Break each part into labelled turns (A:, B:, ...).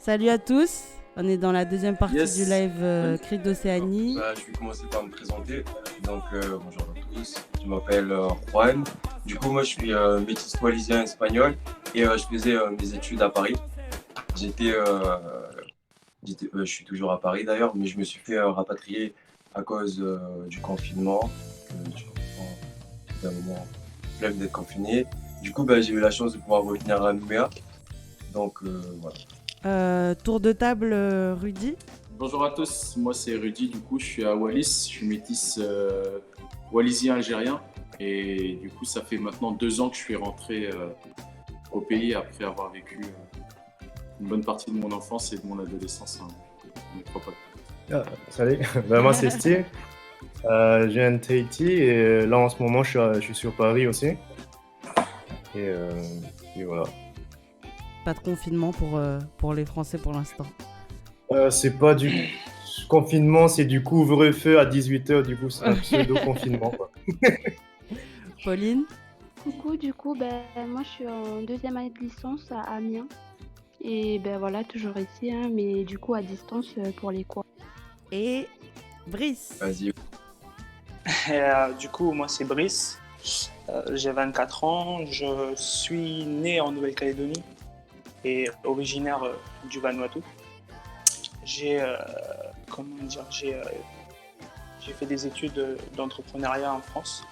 A: Salut à tous, on est dans la deuxième partie du
B: Yes.
A: live Cri d'Océanie.
B: Je vais commencer par me présenter. Bonjour à tous. Je m'appelle Juan. Du coup, moi, je suis métis wallisien espagnol et je faisais mes études à Paris. J'étais, euh, je suis toujours à Paris d'ailleurs, mais je me suis fait rapatrier à cause du confinement. Du confinement, d'un moment, flemme d'être confiné. Du coup, j'ai eu la chance de pouvoir revenir à Nouméa. Donc, voilà.
A: Tour de table, Rudy.
C: Bonjour à tous, moi c'est Rudy, du coup je suis à Wallis, je suis métis wallisien algérien et du coup ça fait maintenant 2 ans que je suis rentré au pays après avoir vécu une bonne partie de mon enfance et de mon adolescence en métropole.
D: Salut, moi c'est Steve, je viens de Tahiti et là en ce moment je suis sur Paris aussi. Et voilà.
A: Pas de confinement pour les Français pour l'instant.
D: C'est pas du confinement, c'est du couvre-feu à 18h, du coup c'est un pseudo-confinement quoi.
A: Pauline.
E: Coucou, moi je suis en deuxième année de licence à Amiens. Et voilà, toujours ici, mais du coup à distance pour les cours.
A: Et Brice.
B: Vas-y.
F: Du coup, moi c'est Brice, j'ai 24 ans, je suis né en Nouvelle-Calédonie et originaire du Vanuatu. J'ai fait des études d'entrepreneuriat en France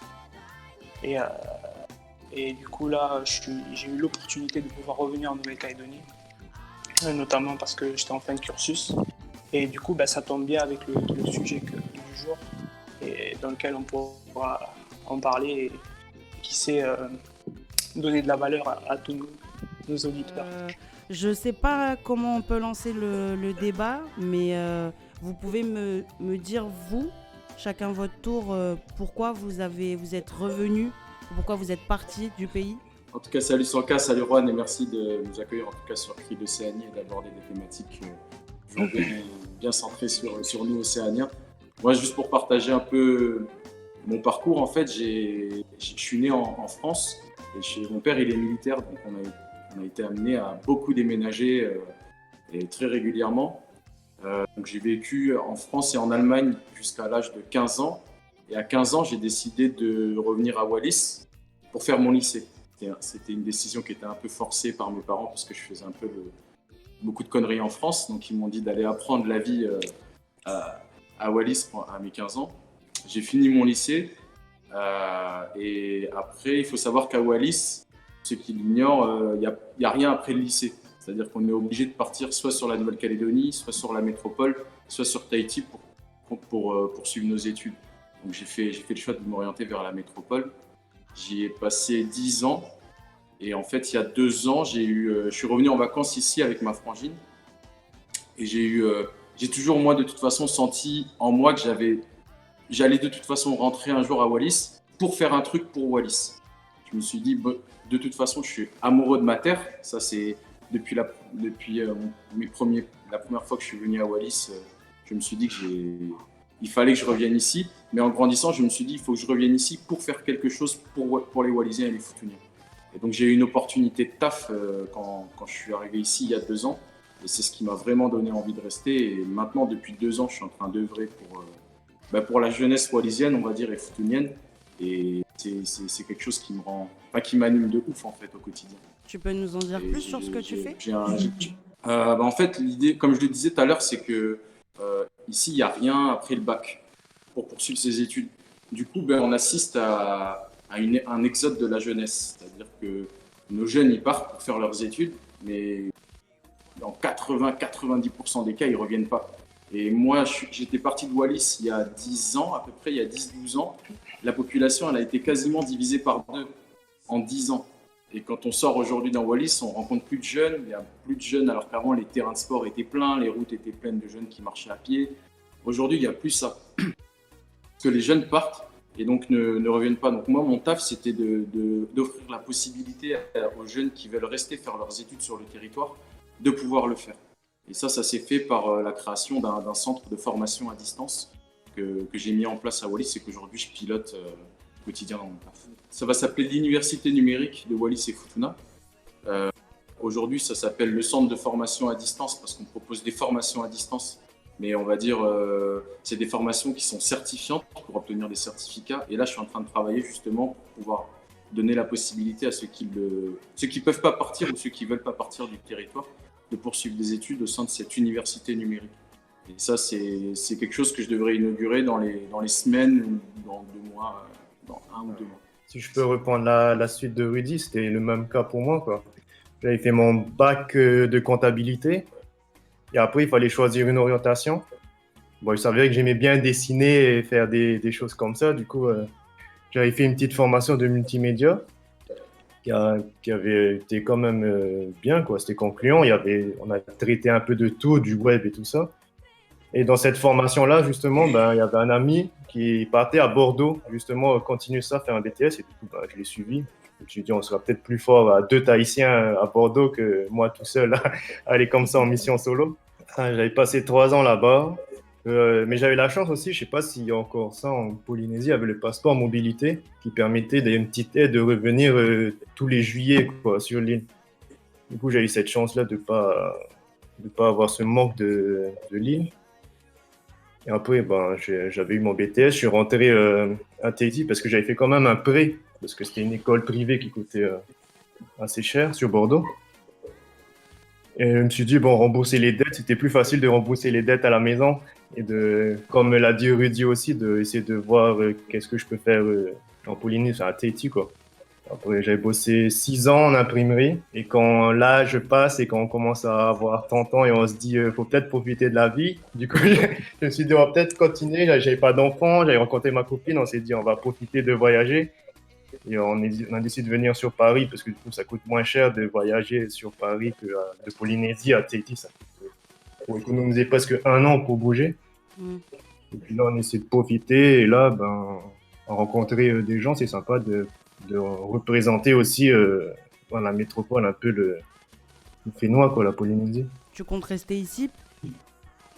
F: et du coup là j'ai eu l'opportunité de pouvoir revenir en Nouvelle-Calédonie, notamment parce que j'étais en fin de cursus et du coup ça tombe bien avec le sujet du jour et dans lequel on pourra en parler et qui sait donner de la valeur à tous nos auditeurs.
A: Je sais pas comment on peut lancer le débat, mais vous pouvez me dire, vous, chacun votre tour, pourquoi vous êtes revenu, pourquoi vous êtes parti du pays.
C: En tout cas, salut Sanka, salut Juan et merci de nous accueillir en tout cas sur Cri d'Océanie et d'aborder des thématiques bien centrées sur nous océaniens. Moi, juste pour partager un peu mon parcours, en fait, je suis né en France et mon père, il est militaire, donc on a été amené à beaucoup déménager et très régulièrement. Donc j'ai vécu en France et en Allemagne jusqu'à l'âge de 15 ans. Et à 15 ans, j'ai décidé de revenir à Wallis pour faire mon lycée. C'était une décision qui était un peu forcée par mes parents parce que je faisais beaucoup de conneries en France. Donc ils m'ont dit d'aller apprendre la vie à Wallis à mes 15 ans. J'ai fini mon lycée et après, il faut savoir qu'à Wallis, ceux qui l'ignorent, il n'y a rien après le lycée. C'est-à-dire qu'on est obligé de partir soit sur la Nouvelle-Calédonie, soit sur la métropole, soit sur Tahiti pour poursuivre nos études. Donc j'ai fait le choix de m'orienter vers la métropole. J'y ai passé 10 ans. Et en fait, il y a 2 ans, je suis revenu en vacances ici avec ma frangine. Et j'ai toujours, moi, de toute façon, senti en moi que j'allais de toute façon rentrer un jour à Wallis pour faire un truc pour Wallis. Je me suis dit, de toute façon, je suis amoureux de ma terre. Ça, c'est depuis la première fois que je suis venu à Wallis, je me suis dit qu'il fallait que je revienne ici. Mais en grandissant, je me suis dit, il faut que je revienne ici pour faire quelque chose pour les Wallisiens et les Futuniens. Et donc, j'ai eu une opportunité de taf quand je suis arrivé ici il y a 2 ans. Et c'est ce qui m'a vraiment donné envie de rester. Et maintenant, depuis 2 ans, je suis en train d'œuvrer pour la jeunesse wallisienne, on va dire, et futunienne. Et c'est quelque chose qui m'anime de ouf en fait au quotidien.
A: Tu peux nous en dire plus sur ce que tu fais?
C: En fait, l'idée, comme je le disais tout à l'heure, c'est que ici, il n'y a rien après le bac pour poursuivre ses études. Du coup, on assiste à un exode de la jeunesse. C'est-à-dire que nos jeunes, ils partent pour faire leurs études, mais dans 80-90% des cas, ils ne reviennent pas. Et moi, j'étais parti de Wallis il y a 10 ans, à peu près, il y a 10-12 ans. La population, elle a été quasiment divisée par 2 en 10 ans. Et quand on sort aujourd'hui dans Wallis, on rencontre plus de jeunes. Il y a plus de jeunes alors qu'avant, les terrains de sport étaient pleins, les routes étaient pleines de jeunes qui marchaient à pied. Aujourd'hui, il n'y a plus ça. Parce que les jeunes partent et donc ne reviennent pas. Donc moi, mon taf, c'était d'offrir la possibilité aux jeunes qui veulent rester faire leurs études sur le territoire de pouvoir le faire. Et ça s'est fait par la création d'un centre de formation à distance que j'ai mis en place à Wallis et qu'aujourd'hui je pilote au quotidien dans mon taf. Ça va s'appeler l'Université numérique de Wallis et Futuna. Aujourd'hui, ça s'appelle le centre de formation à distance parce qu'on propose des formations à distance. Mais on va dire, c'est des formations qui sont certifiantes pour obtenir des certificats. Et là, je suis en train de travailler justement pour pouvoir donner la possibilité à ceux qui peuvent pas partir ou ceux qui veulent pas partir du territoire de poursuivre des études au sein de cette université numérique. Et ça, c'est quelque chose que je devrais inaugurer dans les semaines ou dans 2 mois, dans 1 ou 2 mois.
D: Si je peux reprendre la suite de Rudy, c'était le même cas pour moi, quoi. J'avais fait mon bac de comptabilité et après, il fallait choisir une orientation. Bon, il s'avérait que j'aimais bien dessiner et faire des choses comme ça. Du coup, j'avais fait une petite formation de multimédia qui avait été quand même bien, quoi. C'était concluant. On a traité un peu de tout, du web et tout ça. Et dans cette formation-là, justement, ben, il y avait un ami qui partait à Bordeaux, justement, continuer ça, faire un BTS. Et du coup, ben, je l'ai suivi. Je me suis dit, on sera peut-être plus fort à 2 Tahitiens à Bordeaux que moi tout seul à aller comme ça en mission solo. J'avais passé 3 ans là-bas. Mais j'avais la chance aussi, je sais pas s'il y a encore ça en Polynésie, il y avait le passeport mobilité qui permettait d'une petite aide de revenir tous les juillets, quoi, sur l'île. Du coup, j'ai eu cette chance-là de pas avoir ce manque de l'île. Et après, ben, j'avais eu mon BTS, je suis rentré à Tahiti parce que j'avais fait quand même un prêt, parce que c'était une école privée qui coûtait assez cher sur Bordeaux. Et je me suis dit, bon, rembourser les dettes, c'était plus facile de rembourser les dettes à la maison et comme l'a dit Rudy aussi, d'essayer de voir qu'est-ce que je peux faire en Polynésie, à Tahiti, quoi. Après, j'avais bossé 6 ans en imprimerie et quand l'âge passe et quand on commence à avoir 30 ans et on se dit, faut peut-être profiter de la vie. Du coup, je me suis dit, on va peut-être continuer. J'avais pas d'enfant, j'avais rencontré ma copine, on s'est dit, on va profiter de voyager. Et on a décidé de venir sur Paris parce que du coup, ça coûte moins cher de voyager sur Paris que de Polynésie à Tahiti. Ça faut économiser presque 1 an pour bouger. Et puis là, on essaie de profiter et là, ben, rencontrer des gens, c'est sympa de représenter aussi dans la métropole un peu le Fénois, quoi, la Polynésie.
A: Tu comptes rester ici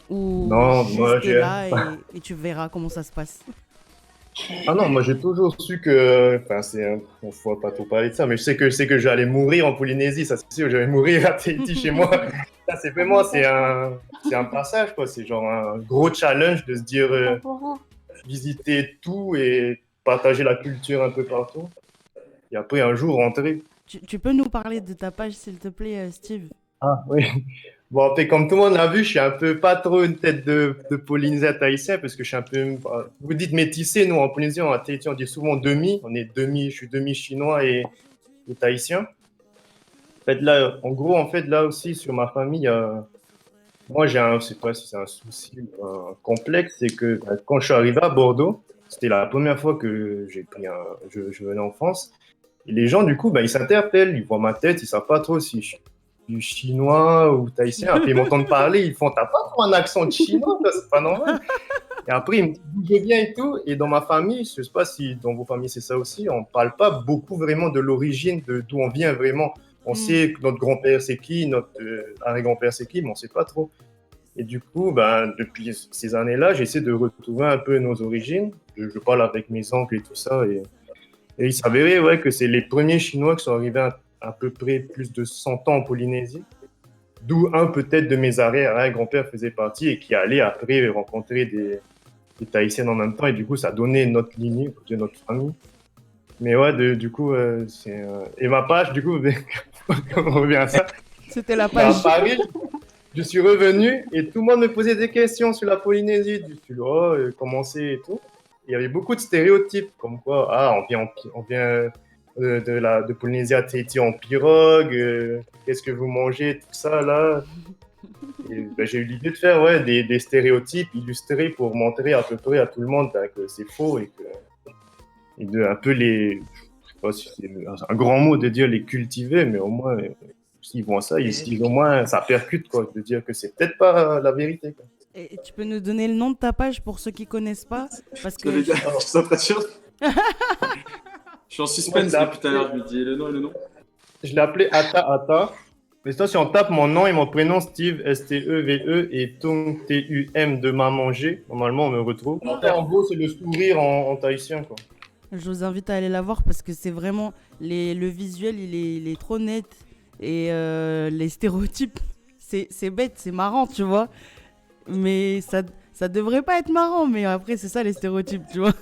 A: ou
D: Non, moi,
A: rester là et tu verras comment ça se passe?
D: Ah non, moi j'ai toujours su que, enfin on faut pas trop parler de ça, mais je sais que j'allais mourir en Polynésie, ça c'est sûr, j'allais mourir à Tahiti chez moi. Ça c'est vraiment, c'est un passage, quoi, c'est genre un gros challenge de se dire visiter tout et partager la culture un peu partout. Et après un jour rentrer.
A: Tu peux nous parler de ta page s'il te plaît, Steve?
D: Ah oui. Bon, après, comme tout le monde l'a vu, je suis un peu pas trop une tête de Polynésien tahitien parce que je suis un peu. Vous dites métissé, nous en Polynésie, en Tahiti, on dit souvent demi. Je suis demi-chinois et tahitien. En fait, là, en gros, là aussi, sur ma famille, moi, je sais pas si c'est un souci ou un complexe, c'est que quand je suis arrivé à Bordeaux, c'était la première fois que je venais en France. Et les gens, du coup, ils s'interpellent, ils voient ma tête, ils savent pas trop si je suis du chinois ou tahitien. Après, ils m'entendent parler, ils font, t'as pas trop un accent de chinois, c'est pas normal. Et après, ils me disent, bougez bien et tout. Et dans ma famille, je sais pas si dans vos familles c'est ça aussi, on parle pas beaucoup vraiment de l'origine, d'où on vient vraiment. On sait que notre grand-père c'est qui, notre arrière-grand-père c'est qui, mais on sait pas trop. Et du coup, depuis ces années-là, j'essaie de retrouver un peu nos origines. Je parle avec mes oncles et tout ça. Et il s'avérait que c'est les premiers Chinois qui sont arrivés à peu près plus de 100 ans en Polynésie, d'où un peut-être de mes arrière-grands-pères faisait partie et qui allait après rencontrer des Tahitiennes en même temps. Et du coup, ça a donné notre lignée, notre famille. Mais ouais, du coup, et ma page, du coup, on revient à ça.
A: C'était la page.
D: À Paris, je suis revenu et tout le monde me posait des questions sur la Polynésie. Je suis là, comment c'est et tout. Il y avait beaucoup de stéréotypes, comme quoi, on vient de Polynésie à Tahiti en pirogue, qu'est-ce que vous mangez, tout ça, là. Et, j'ai eu l'idée de faire des stéréotypes illustrés pour montrer à peu près à tout le monde que c'est faux et de un peu je sais pas si c'est un grand mot de dire les cultiver, mais au moins, s'ils voient ça, ils se disent au moins, ça percute, quoi, de dire que c'est peut-être pas la vérité, quoi.
A: Et tu peux nous donner le nom de ta page pour ceux qui connaissent pas, parce que
C: Je suis en suspense depuis tout à l'heure, je me dis le nom et le nom.
D: Je l'ai appelé Ata. Mais sinon, si on tape mon nom et mon prénom, Steve, S-T-E-V-E, et Tung, T-U-M, de maman G, normalement, on me retrouve. En gros, c'est le sourire en tahitien, quoi.
A: je vous invite à aller la voir parce que c'est vraiment le visuel, il est trop net Et les stéréotypes, c'est bête, c'est marrant, tu vois. Mais ça devrait pas être marrant, mais après, c'est ça les stéréotypes, tu vois.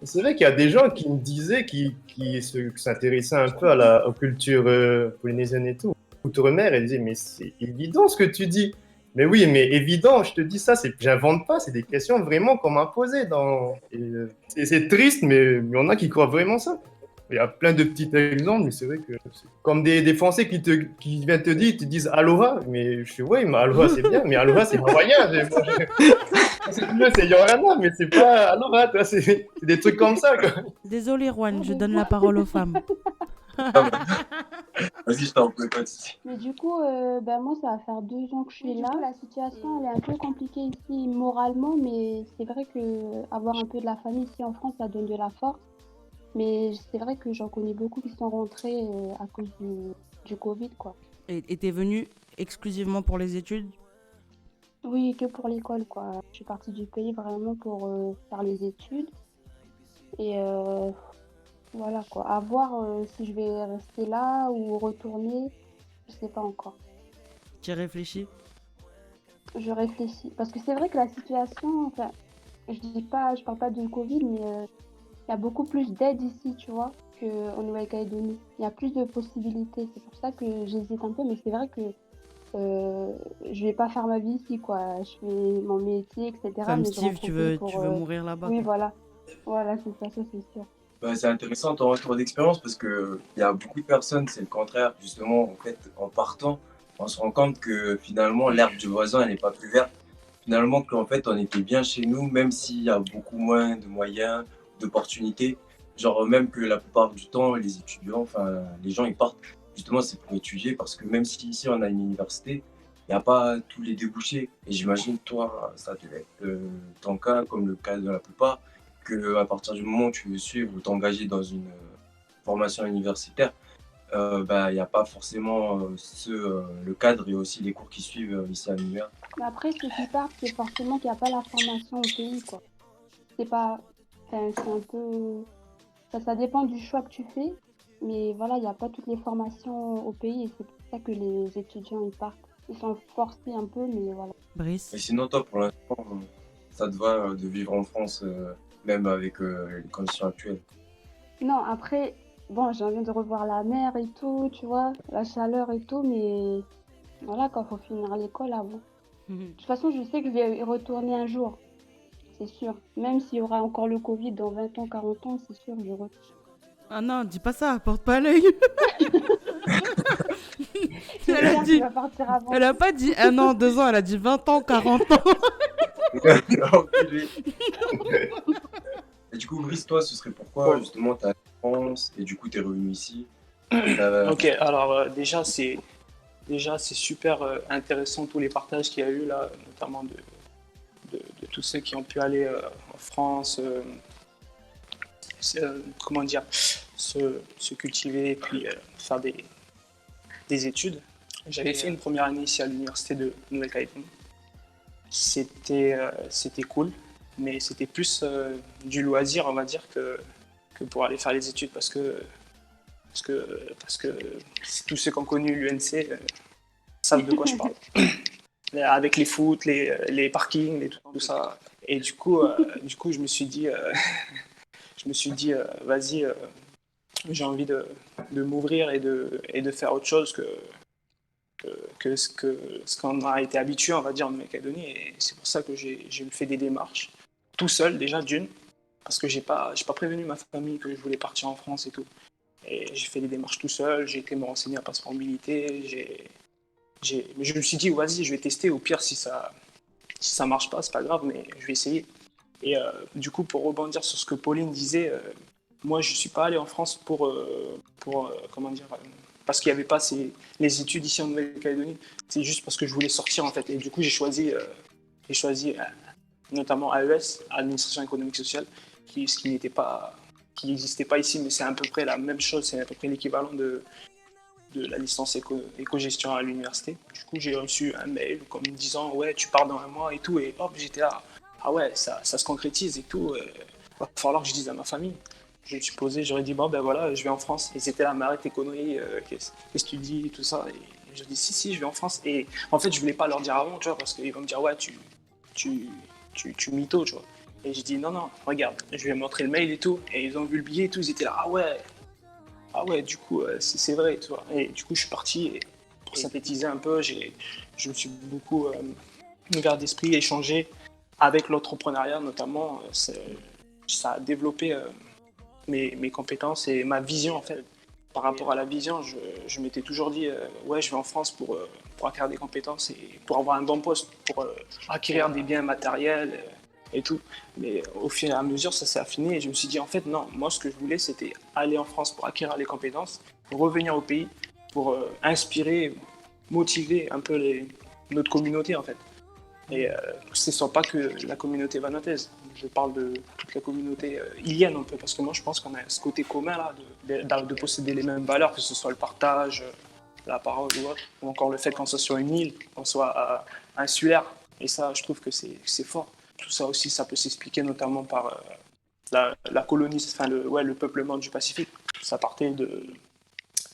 D: C'est vrai qu'il y a des gens qui me disaient qui s'intéressaient un peu aux cultures polynésiennes et tout. Outre-mer, ils disaient, mais c'est évident ce que tu dis. Mais oui, mais évident, je te dis ça, j'invente pas, c'est des questions vraiment qu'on m'a posées. Et c'est triste, mais il y en a qui croient vraiment ça. Il y a plein de petits exemples, mais c'est vrai que c'est comme des Français qui viennent te dire, ils te disent Aloha, mais je suis ouais, mais Aloha c'est bien, mais Aloha c'est hawaïen. C'est Yorana, mais c'est pas Aloha, toi, c'est des trucs comme ça, quoi.
A: Désolée, Juan, je donne la parole aux femmes.
B: Vas-y, je t'en prie, pas de souci.
E: Mais du coup, moi, ça va faire 2 ans que je suis là. La situation, elle est un peu compliquée ici moralement, mais c'est vrai que avoir un peu de la famille ici en France, ça donne de la force. Mais c'est vrai que j'en connais beaucoup qui sont rentrés à cause du Covid, quoi.
A: Et t'es venue exclusivement pour les études?
E: Oui, que pour l'école, quoi. Je suis partie du pays vraiment pour faire les études. Et voilà, quoi. À voir si je vais rester là ou retourner, je sais pas encore.
A: Tu réfléchis?
E: Je réfléchis. Parce que c'est vrai que la situation, enfin, je parle pas de Covid, mais il y a beaucoup plus d'aide ici, tu vois, qu'en Nouvelle-Calédonie. Il y a plus de possibilités. C'est pour ça que j'hésite un peu, mais c'est vrai que je vais pas faire ma vie ici, quoi. Je fais mon métier, etc.
A: Comme
E: mais je
A: Steve,
E: rentre
A: tu
E: au pays
A: veux
E: pour,
A: mourir là-bas,
E: oui,
A: quoi.
E: voilà. Voilà, c'est ça, c'est sûr.
B: Bah, c'est intéressant ton retour d'expérience parce qu'il y a beaucoup de personnes, c'est le contraire. Justement, en fait, en partant, on se rend compte que finalement, l'herbe du voisin, elle n'est pas plus verte. Finalement, qu'en fait, on était bien chez nous, même s'il y a beaucoup moins de moyens, d'opportunités. Genre, même que la plupart du temps, les étudiants, enfin, les gens, ils partent. Justement, c'est pour étudier parce que même si ici, on a une université, il n'y a pas tous les débouchés. Et j'imagine, toi, ça devait être ton cas, comme le cas de la plupart, qu'à partir du moment où tu veux suivre ou t'engager dans une formation universitaire, il n'y a pas forcément le cadre et aussi les cours qui suivent ici à l'univers.
E: Mais après, ceux qui partent, c'est forcément qu'il n'y a pas la formation au pays, quoi. C'est pas... Enfin, c'est un peu... Ça dépend du choix que tu fais, mais voilà, il n'y a pas toutes les formations au pays et c'est pour ça que les étudiants, ils partent. Ils sont forcés un peu, mais voilà.
A: Brice?
B: Et sinon, toi, pour l'instant, ça te va de vivre en France, même avec les conditions actuelles?
E: Non, après, bon, j'ai envie de revoir la mer et tout, tu vois, la chaleur et tout, mais voilà, quand il faut finir l'école avant. De toute façon, je sais que je vais y retourner un jour, c'est sûr. Même s'il y aura encore le Covid dans 20 ans, 40 ans, c'est sûr, je retourne.
A: Ah non, dis pas ça, porte pas l'œil.
E: Tu vas partir avant.
A: Elle a pas dit 1 an, 2 ans, elle a dit 20 ans, 40 ans.
B: Et du coup, Brice, toi, ce serait pourquoi justement tu es en France et du coup tu es revenu ici?
F: Ok, alors déjà c'est super intéressant tous les partages qu'il y a eu là, notamment de tous ceux qui ont pu aller en France, comment dire, se cultiver et puis faire des études. J'avais fait une première année ici à l'université de Nouvelle-Calédonie. C'était cool, mais c'était plus du loisir, on va dire, que pour aller faire les études parce que tous ceux qui ont connu l'UNC savent de quoi je parle. Avec les foot, les parkings, tout ça. Et du coup, je me suis dit, vas-y, j'ai envie de m'ouvrir et de faire autre chose que ce qu'on a été habitué, on va dire, en Nouvelle-Calédonie. Et c'est pour ça que j'ai fait des démarches tout seul, déjà, d'une, parce que j'ai pas prévenu ma famille que je voulais partir en France et tout. Et j'ai fait des démarches tout seul, j'ai été me renseigner à passeport mobilité, mais je me suis dit, vas-y, je vais tester, au pire, si ça marche pas, c'est pas grave, mais je vais essayer. Et du coup, pour rebondir sur ce que Pauline disait, moi, je suis pas allé en France pour comment dire, parce qu'il n'y avait pas les études ici en Nouvelle-Calédonie, c'est juste parce que je voulais sortir, en fait. Et du coup, j'ai choisi notamment AES, Administration économique sociale, ce qui n'existait pas ici, mais c'est à peu près la même chose, c'est à peu près l'équivalent de la licence éco-gestion à l'université. Du coup, j'ai reçu un mail comme me disant « Ouais, tu pars dans 1 mois et tout », et hop, j'étais là « Ah ouais, ça se concrétise et tout, va falloir que je dise à ma famille ». je me suis posé, j'aurais dit, bon, ben voilà, je vais en France. Ils étaient là, mais arrête tes conneries, qu'est-ce que tu dis, tout ça. Et je dis, si, je vais en France. Et en fait, je voulais pas leur dire avant, tu vois, parce qu'ils vont me dire, ouais, tu mytho, tu vois. Et j'ai dit, non, regarde, je vais montrer le mail et tout. Et ils ont vu le billet et tout, ils étaient là, ah ouais, du coup, c'est vrai, tu vois. Et du coup, je suis parti. Et pour synthétiser un peu, je me suis beaucoup ouvert d'esprit, échangé avec l'entrepreneuriat, notamment. Ça a développé mes compétences et ma vision, en fait. Par rapport à la vision, je m'étais toujours dit, ouais, je vais en France pour acquérir des compétences et pour avoir un bon poste, pour acquérir des biens matériels et tout. Mais au fur et à mesure, ça s'est affiné et je me suis dit, en fait, non, moi, ce que je voulais, c'était aller en France pour acquérir les compétences, revenir au pays pour inspirer, motiver un peu notre communauté, en fait. Et ce ne sont pas que la communauté vanotaise. Je parle de toute la communauté ilienne un peu, parce que moi je pense qu'on a ce côté commun là, de posséder les mêmes valeurs, que ce soit le partage, la parole ou autre, ou encore le fait qu'on soit sur une île, qu'on soit insulaire. Et ça, je trouve que c'est fort. Tout ça aussi, ça peut s'expliquer notamment par la colonie, enfin le peuplement du Pacifique. Ça partait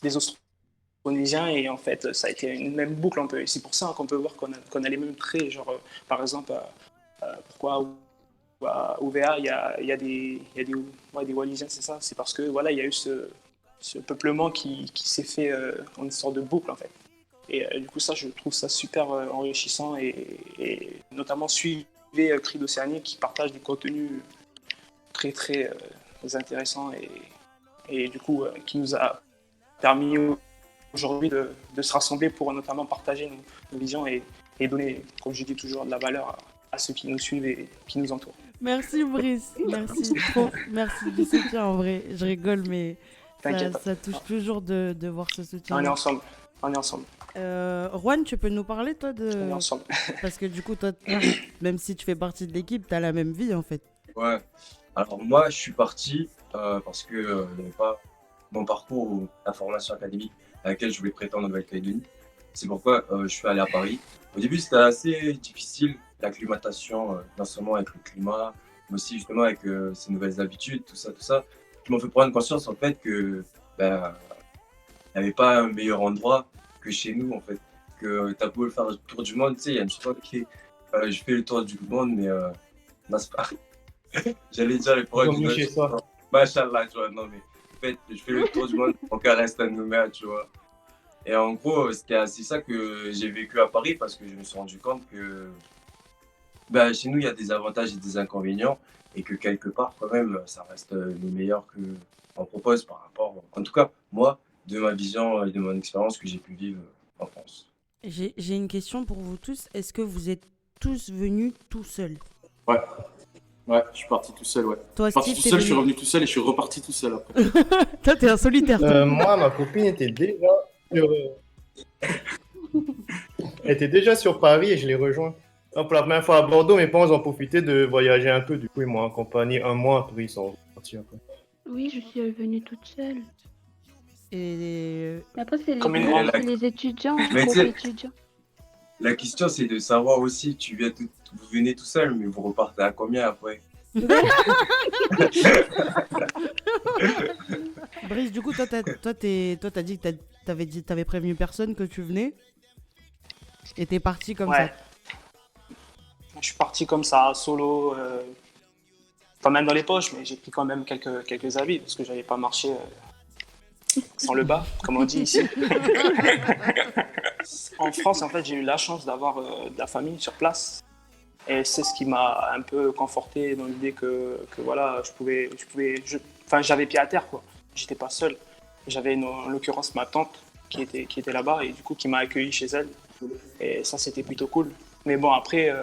F: des Austronésien et en fait ça a été une même boucle un peu et c'est pour ça qu'on peut voir qu'on a les mêmes traits, genre par exemple pourquoi à OVA il y a des Wallisiens, c'est ça, c'est parce que voilà il y a eu ce peuplement qui s'est fait en une sorte de boucle en fait et du coup ça je trouve ça super enrichissant et notamment suivez Cri d'Océanie qui partage des contenus très très intéressants et du coup qui nous a permis aujourd'hui de se rassembler pour notamment partager nos visions et donner, comme je dis toujours, de la valeur à ceux qui nous suivent et qui nous entourent.
A: Merci Brice, merci trop, merci du soutien en vrai. Je rigole, mais ça touche toujours de voir ce soutien.
F: On est ensemble.
A: Juan, tu peux nous parler toi
F: On est ensemble.
A: Parce que du coup, toi, même si tu fais partie de l'équipe, tu as la même vie en fait.
B: Ouais. Alors moi, je suis parti parce que il n'y avait pas mon parcours ou la formation académique à laquelle je voulais prétendre en Nouvelle-Calédonie. C'est pourquoi je suis allé à Paris. Au début, c'était assez difficile, l'acclimatation, non seulement avec le climat, mais aussi justement avec ces nouvelles habitudes, tout ça, qui m'ont fait prendre conscience en fait que il n'y avait pas un meilleur endroit que chez nous en fait. Que tu as beau le faire le tour du monde, tu sais, il y a une chose qui est je fais le tour du monde, mais non, c'est pas. J'allais dire les paroles du Nord. Machallah, tu vois, non mais en fait, je fais le tour du monde, mon cas reste à Nouméa, tu vois. Et en gros, c'était assez ça que j'ai vécu à Paris parce que je me suis rendu compte que chez nous, il y a des avantages et des inconvénients et que quelque part, quand même, ça reste le meilleur qu'on propose par rapport, en tout cas, moi, de ma vision et de mon expérience que j'ai pu vivre en France.
A: J'ai une question pour vous tous. Est-ce que vous êtes tous venus tout seuls?
C: Ouais, je suis parti tout seil, ouais.
A: Toi,
C: Je suis parti
A: Steve,
C: tout seul, je suis revenu tout seul et je suis reparti tout seul après.
A: Toi, t'es un solitaire. toi.
D: Moi, ma copine était déjà sur... Elle était déjà sur Paris et je l'ai rejoint. Donc, pour la première fois à Bordeaux, mes parents ont profité de voyager un peu. Du coup, ils m'ont accompagné un mois, après ils sont partis après.
E: Oui, je suis venue toute seule.
A: Et
E: Mais après, c'est
F: Comme une
B: grande-
E: les étudiants,
B: Mais
E: groupe
B: tu sais-
E: étudiants.
B: La question, c'est de savoir aussi, vous venez tout seul, mais vous repartez à combien après?
A: Brice, du coup, toi, t'as dit que t'avais prévenu personne que tu venais. Et t'es parti comme
F: Ouais.
A: ça.
F: Je suis parti comme ça, solo, pas même dans les poches, mais j'ai pris quand même quelques habits parce que j'avais pas marché sans le bas, comme on dit ici. En France, en fait, j'ai eu la chance d'avoir de la famille sur place. Et c'est ce qui m'a un peu conforté dans l'idée que voilà, j'avais pied à terre, quoi. J'étais pas seul. J'avais en l'occurrence ma tante qui était là-bas et du coup qui m'a accueilli chez elle. Et ça, c'était plutôt cool. Mais bon, après,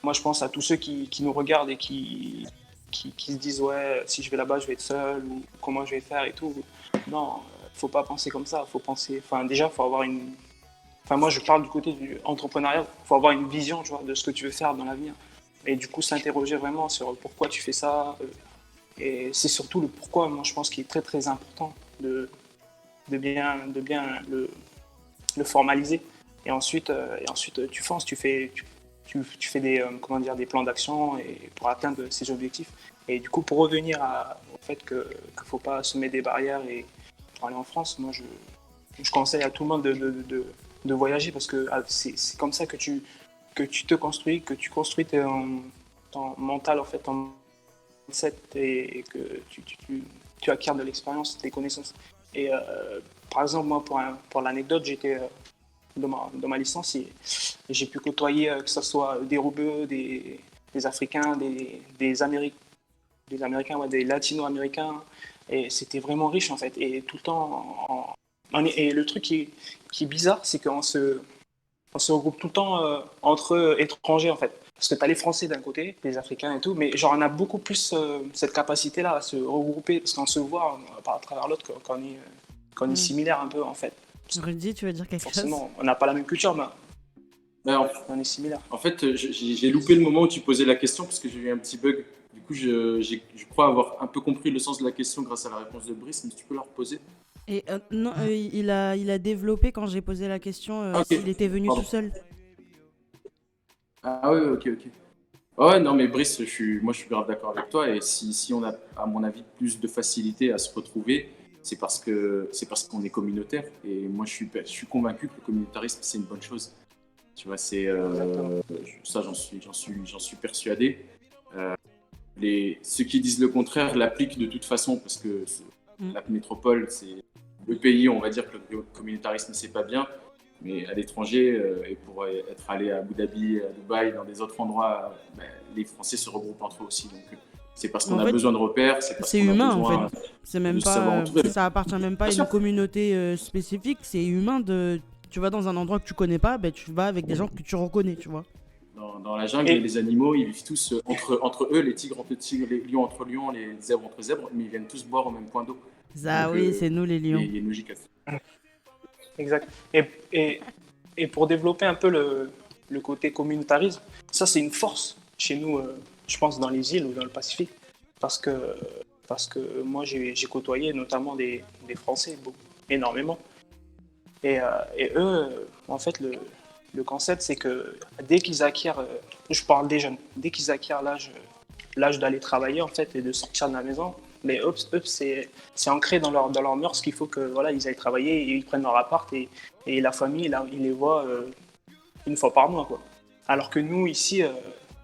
F: moi, je pense à tous ceux qui nous regardent et qui se disent ouais, si je vais là-bas, je vais être seul ou comment je vais faire et tout. Non, faut pas penser comme ça. Faut penser. Enfin, déjà, faut avoir une. Enfin, moi, je parle du côté du entrepreneuriat. Faut avoir une vision, tu vois, de ce que tu veux faire dans l'avenir. Et du coup, s'interroger vraiment sur pourquoi tu fais ça. Et c'est surtout le pourquoi, moi, je pense, qui est très très important de bien le formaliser. Et ensuite, tu fonces, tu fais des plans d'action et pour atteindre ces objectifs. Et du coup, pour revenir au fait qu'il ne faut pas se mettre des barrières et pour aller en France, moi, je conseille à tout le monde de voyager parce que c'est comme ça que tu te construis, que tu construis ton mental, en fait, ton mindset et que tu acquiers de l'expérience, des connaissances. Et par exemple, moi, pour l'anecdote, j'étais dans ma licence et j'ai pu côtoyer que ce soit des Roubaix, des Africains, des Américains, ouais, des Latino-Américains. Et c'était vraiment riche, en fait. Et tout le temps, et le truc qui est bizarre, c'est qu'on se regroupe tout le temps entre étrangers, en fait. Parce que tu as les Français d'un côté, les Africains et tout, mais genre on a beaucoup plus cette capacité-là à se regrouper, parce qu'on se voit à travers l'autre qu'on est similaire un peu, en fait.
A: Rudy, tu veux dire quelque chose?
F: Forcément, on n'a pas la même culture, mais
C: Alors,
F: on est similaire.
C: en fait, j'ai loupé le moment où tu posais la question parce que j'ai eu un petit bug. Du coup, je crois avoir un peu compris le sens de la question grâce à la réponse de Brice, mais si tu peux la reposer.
A: Et non, il a développé quand j'ai posé la question
C: Ok.
A: s'il était venu
C: Pardon.
A: tout seul.
C: Ah oui, ok. Ouais, non, mais Brice, moi je suis grave d'accord avec toi. Et si on a, à mon avis, plus de facilité à se retrouver, c'est parce qu'on est communautaire. Et moi, je suis convaincu que le communautarisme, c'est une bonne chose. Tu vois, ça, j'en suis persuadé. Ceux qui disent le contraire l'appliquent de toute façon parce que la métropole, c'est le pays, on va dire que le communautarisme, c'est pas bien. Mais à l'étranger, et pour être allé à Abu Dhabi, à Dubaï, dans des autres endroits, les Français se regroupent entre eux aussi. Donc, c'est parce qu'on a besoin de repères, c'est parce
A: C'est
C: qu'on a
A: humain,
C: besoin
A: en fait. C'est même
C: de se savoir
A: pas,
C: entourer.
A: ça appartient même pas à
C: Bien
A: une
C: sûr.
A: communauté spécifique. C'est humain tu vas dans un endroit que tu connais pas, tu vas avec des gens que tu reconnais, tu vois.
C: Dans la jungle, les animaux, ils vivent tous entre eux, les tigres entre tigres, les lions entre lions, les zèbres entre zèbres, mais ils viennent tous boire au même point d'eau.
A: Ça,
C: Donc,
A: oui, c'est nous les lions.
C: Il y a une logique à ça.
F: Exact. Et pour développer un peu le côté communautarisme, ça c'est une force chez nous, je pense, dans les îles ou dans le Pacifique. Parce que moi j'ai côtoyé notamment des Français, énormément. Et eux, en fait, le concept c'est que dès qu'ils acquièrent, je parle des jeunes, dès qu'ils acquièrent l'âge d'aller travailler en fait et de sortir de la maison, mais eux c'est ancré dans leur mœurs qu'il faut que voilà ils aillent travailler et ils prennent leur appart et la famille là ils les voient une fois par mois quoi. Alors que nous ici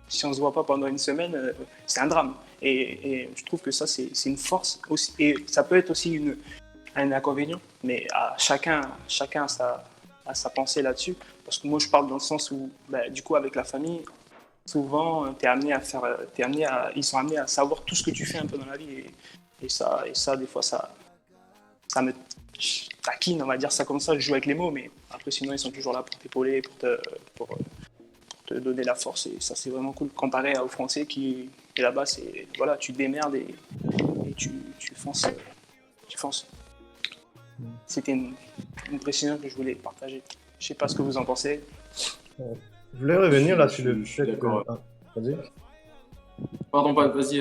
F: si on se voit pas pendant une semaine c'est un drame et je trouve que ça c'est une force aussi et ça peut être aussi un inconvénient mais chacun a sa pensée là-dessus parce que moi je parle dans le sens où du coup avec la famille souvent, ils sont amenés à savoir tout ce que tu fais un peu dans la vie. Et ça, des fois, ça me taquine, on va dire ça comme ça. Je joue avec les mots, mais après, sinon, ils sont toujours là pour t'épauler, pour te donner la force. Et ça, c'est vraiment cool. Comparé aux Français qui, et là-bas, c'est, voilà, tu te démerdes et tu fonces. C'était une précision que je voulais partager. Je sais pas ce que vous en pensez.
D: Je voulais revenir là sur le
C: Je suis
D: fait.
C: d'accord.
D: Vas-y.
C: Pardon, vas-y.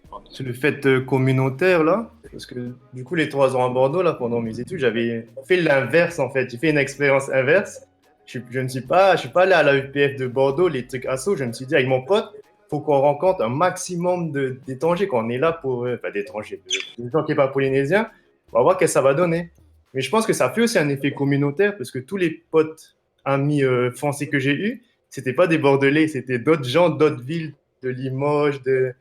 C: Pardon.
D: Sur le fait communautaire là, parce que du coup les 3 ans à Bordeaux là pendant mes études, j'avais fait l'inverse en fait. J'ai fait une expérience inverse. Je ne suis pas allé à la UPF de Bordeaux, les trucs assos. Je me suis dit avec mon pote, faut qu'on rencontre un maximum d'étrangers quand on est là pour, d'étrangers, de gens qui sont pas polynésiens. On va voir ce que ça va donner. Mais je pense que ça fait aussi un effet communautaire parce que tous les potes amis français que j'ai eus, c'était pas des Bordelais, c'était d'autres gens, d'autres villes, de Limoges, des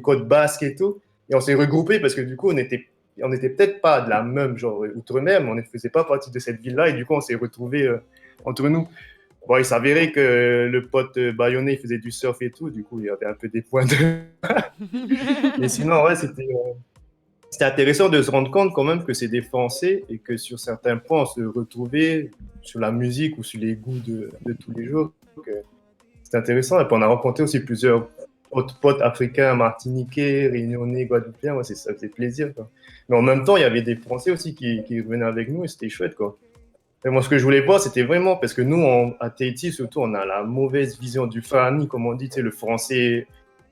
D: côtes basques et tout. Et on s'est regroupés parce que du coup, on était peut-être pas de la même genre outre-mer, mais on ne faisait pas partie de cette ville-là et du coup, on s'est retrouvés entre nous. Bon, il s'avérait que le pote bayonnais faisait du surf et tout, du coup, il y avait un peu des points de. Mais sinon, ouais, c'était intéressant de se rendre compte quand même que c'est des Français et que sur certains points, on se retrouvait sur la musique ou sur les goûts de tous les jours. C'est intéressant. Et puis on a rencontré aussi plusieurs autres potes africains, martiniquais, réunionnais, guadeloupéens. Ouais, ça faisait plaisir, quoi. Mais en même temps, il y avait des Français aussi qui venaient avec nous et c'était chouette, quoi. Et moi, ce que je voulais voir, c'était vraiment parce que nous, à Tahiti, surtout, on a la mauvaise vision du Fani, comme on dit, tu sais, le Français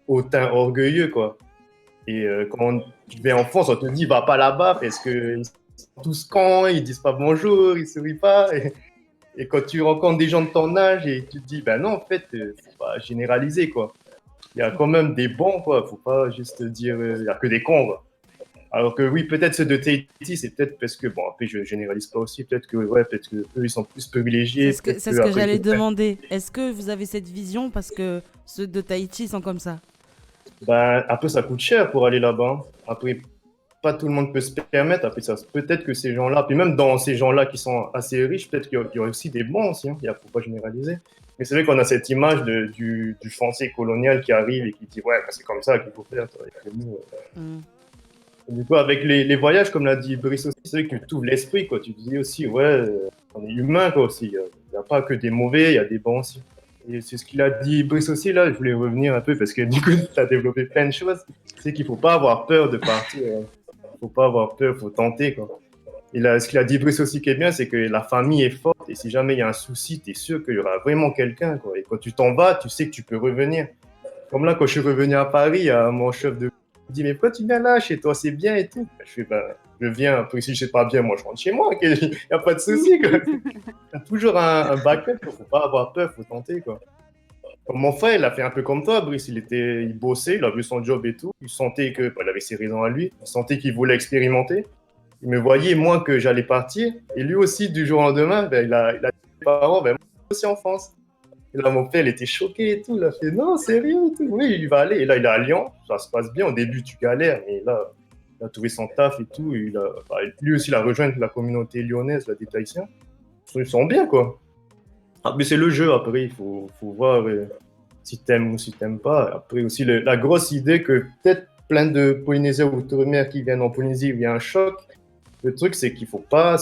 D: hautain, orgueilleux, quoi. Et quand tu viens en France, on te dit, va pas là-bas parce qu'ils sont tous cons, ils disent pas bonjour, ils sourient pas. Et quand tu rencontres des gens de ton âge et tu te dis, ben non, en fait, faut pas généraliser, quoi. il y a quand même des bons, quoi. Faut pas juste dire, il y a que des cons, quoi. Alors que oui, peut-être ceux de Tahiti, c'est peut-être parce que, bon, après, je généralise pas aussi, peut-être que eux, ils sont plus privilégiés.
A: C'est ce que j'allais demander. Est-ce que vous avez cette vision parce que ceux de Tahiti sont comme ça?
D: Ben, après, ça coûte cher pour aller là-bas. Après, pas tout le monde peut se permettre. Après, ça, peut-être que ces gens-là, puis même dans ces gens-là qui sont assez riches, peut-être qu'il y a aussi des bons aussi, hein. Il ne faut pas généraliser. Mais c'est vrai qu'on a cette image du français colonial qui arrive et qui dit, ouais, ben, c'est comme ça qu'il faut faire. Du coup, avec les voyages, comme l'a dit Brice aussi, c'est vrai que tu ouvres l'esprit, quoi. Tu te dis aussi, ouais, on est humain, quoi, aussi. Il n'y a pas que des mauvais, il y a des bons aussi. Et c'est ce qu'il a dit Brice aussi, là. Je voulais revenir un peu parce que du coup, tu as développé plein de choses. C'est qu'il ne faut pas avoir peur de partir. Il ne faut pas avoir peur, il faut tenter, quoi. Et là, ce qu'il a dit Brice aussi qui est bien, c'est que la famille est forte et si jamais il y a un souci, tu es sûr qu'il y aura vraiment quelqu'un, quoi. Et quand tu t'en vas, tu sais que tu peux revenir. Comme là, quand je suis revenu à Paris, il y a mon chef de il dit, mais pourquoi tu viens là, chez toi, c'est bien et tout. Je fais, ben, je viens, après, si je sais pas bien, moi, je rentre chez moi, il n'y a pas de souci, quoi. Il y a toujours un backup, il ne faut pas avoir peur, il faut tenter, quoi. Comme mon frère, il a fait un peu comme toi, Brice, il bossait, il a vu son job et tout, il sentait qu'il avait ses raisons à lui, il sentait qu'il voulait expérimenter. Il me voyait, moi, que j'allais partir, et lui aussi, du jour au lendemain, ben, il a dit à ses parents, ben, moi, aussi en France. Et là, mon père, il était choqué et tout. Il a fait non, sérieux et tout. Oui, il va aller. Et là, il est à Lyon. Ça se passe bien. Au début, tu galères, mais là, il a trouvé son taf et tout. Lui aussi, il a rejoint la communauté lyonnaise, la des Tahitiens. Ils sont bien, quoi. Ah, mais c'est le jeu, après. Il faut voir si t'aimes ou si t'aimes pas. Après, aussi, la grosse idée que peut-être plein de Polynésiens outre-mer qui viennent en Polynésie, il y a un choc. Le truc, c'est qu'il ne faut pas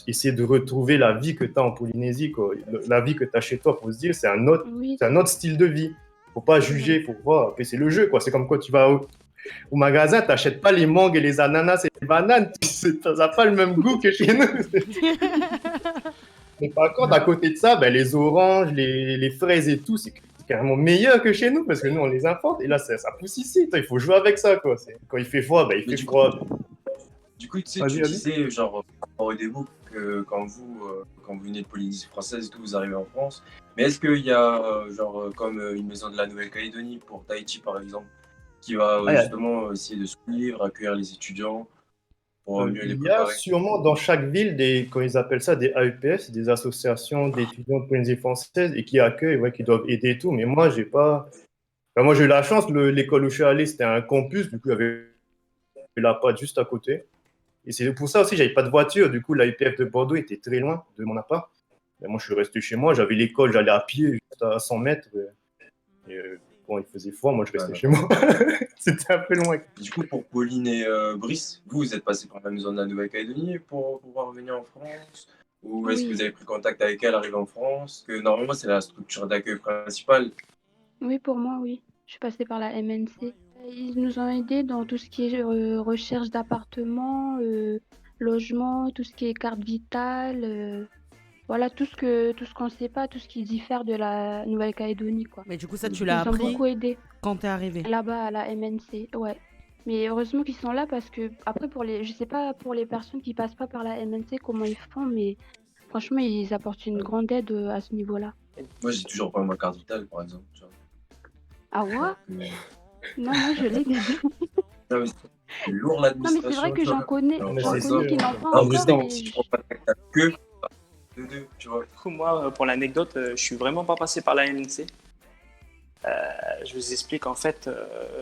D: essayer de retrouver la vie que tu as en Polynésie, quoi. La vie que tu as chez toi, il faut se dire, c'est un autre style de vie. Il ne faut pas juger, il faut voir. Après, c'est le jeu, quoi. C'est comme quand tu vas au magasin, tu n'achètes pas les mangues et les ananas et les bananes. Ça n'a pas le même goût que chez nous. Mais par contre, à côté de ça, ben, les oranges, les fraises et tout, c'est carrément meilleur que chez nous parce que nous, on les importe. Et là, ça pousse ici. Il faut jouer avec ça, quoi. Quand il fait froid, ben, il fait froid.
B: Du coup, tu sais, tu disais, genre, au début, que quand vous venez de Polynésie française et tout, vous arrivez en France. Mais est-ce qu'il y a, genre, comme une maison de la Nouvelle-Calédonie pour Tahiti, par exemple, qui va justement essayer de suivre, accueillir les étudiants pour mieux les préparer?
D: Il y a sûrement dans chaque ville, quand ils appellent ça des AEPS, des associations d'étudiants de Polynésie française, et qui accueillent, ouais, qui doivent aider et tout. Mais moi, j'ai pas. Enfin, moi, j'ai eu la chance, l'école où je suis allé, c'était un campus, du coup, il y avait la PAD juste à côté. Et c'est pour ça aussi, j'avais pas de voiture. Du coup, l'AEPF de Bordeaux était très loin de mon appart. Et moi, je suis resté chez moi. J'avais l'école, j'allais à pied juste à 100 mètres. Et quand il faisait froid, moi, je restais chez moi. C'était un peu loin.
B: Du coup, pour Pauline et Brice, vous êtes passé par la maison de la Nouvelle-Calédonie pour pouvoir revenir en France? Ou est-ce que vous avez pris contact avec elle arrivée en France? Que normalement, c'est la structure d'accueil principale.
E: Oui, pour moi, oui. Je suis passée par la MNC. Ils nous ont aidés dans tout ce qui est recherche d'appartements, logement, tout ce qui est carte vitale, voilà, tout ce qu'on ne sait pas, tout ce qui diffère de la Nouvelle-Calédonie, quoi.
A: Mais du coup, ça, tu l'as
E: Ils ont
A: appris
E: beaucoup aidé
A: quand t'es arrivé?
E: là-bas à la MNC, ouais. Mais heureusement qu'ils sont là parce que après je sais pas pour les personnes qui passent pas par la MNC comment ils font, mais franchement ils apportent une grande aide à ce niveau-là.
B: Moi, j'ai toujours pas ma carte vitale, par exemple. Tu vois.
E: Ah ouais? Non, moi je l'ai déjà.
B: Non, mais c'est lourd
E: Non,
B: l'administration.
E: mais c'est vrai que j'en connais qui n'ont pas
B: En
E: encore.
B: plus, si tu prends pas contact avec eux, de deux, tu vois.
F: Du coup, moi, pour l'anecdote, je suis vraiment pas passé par la MNC. Je vous explique, en fait,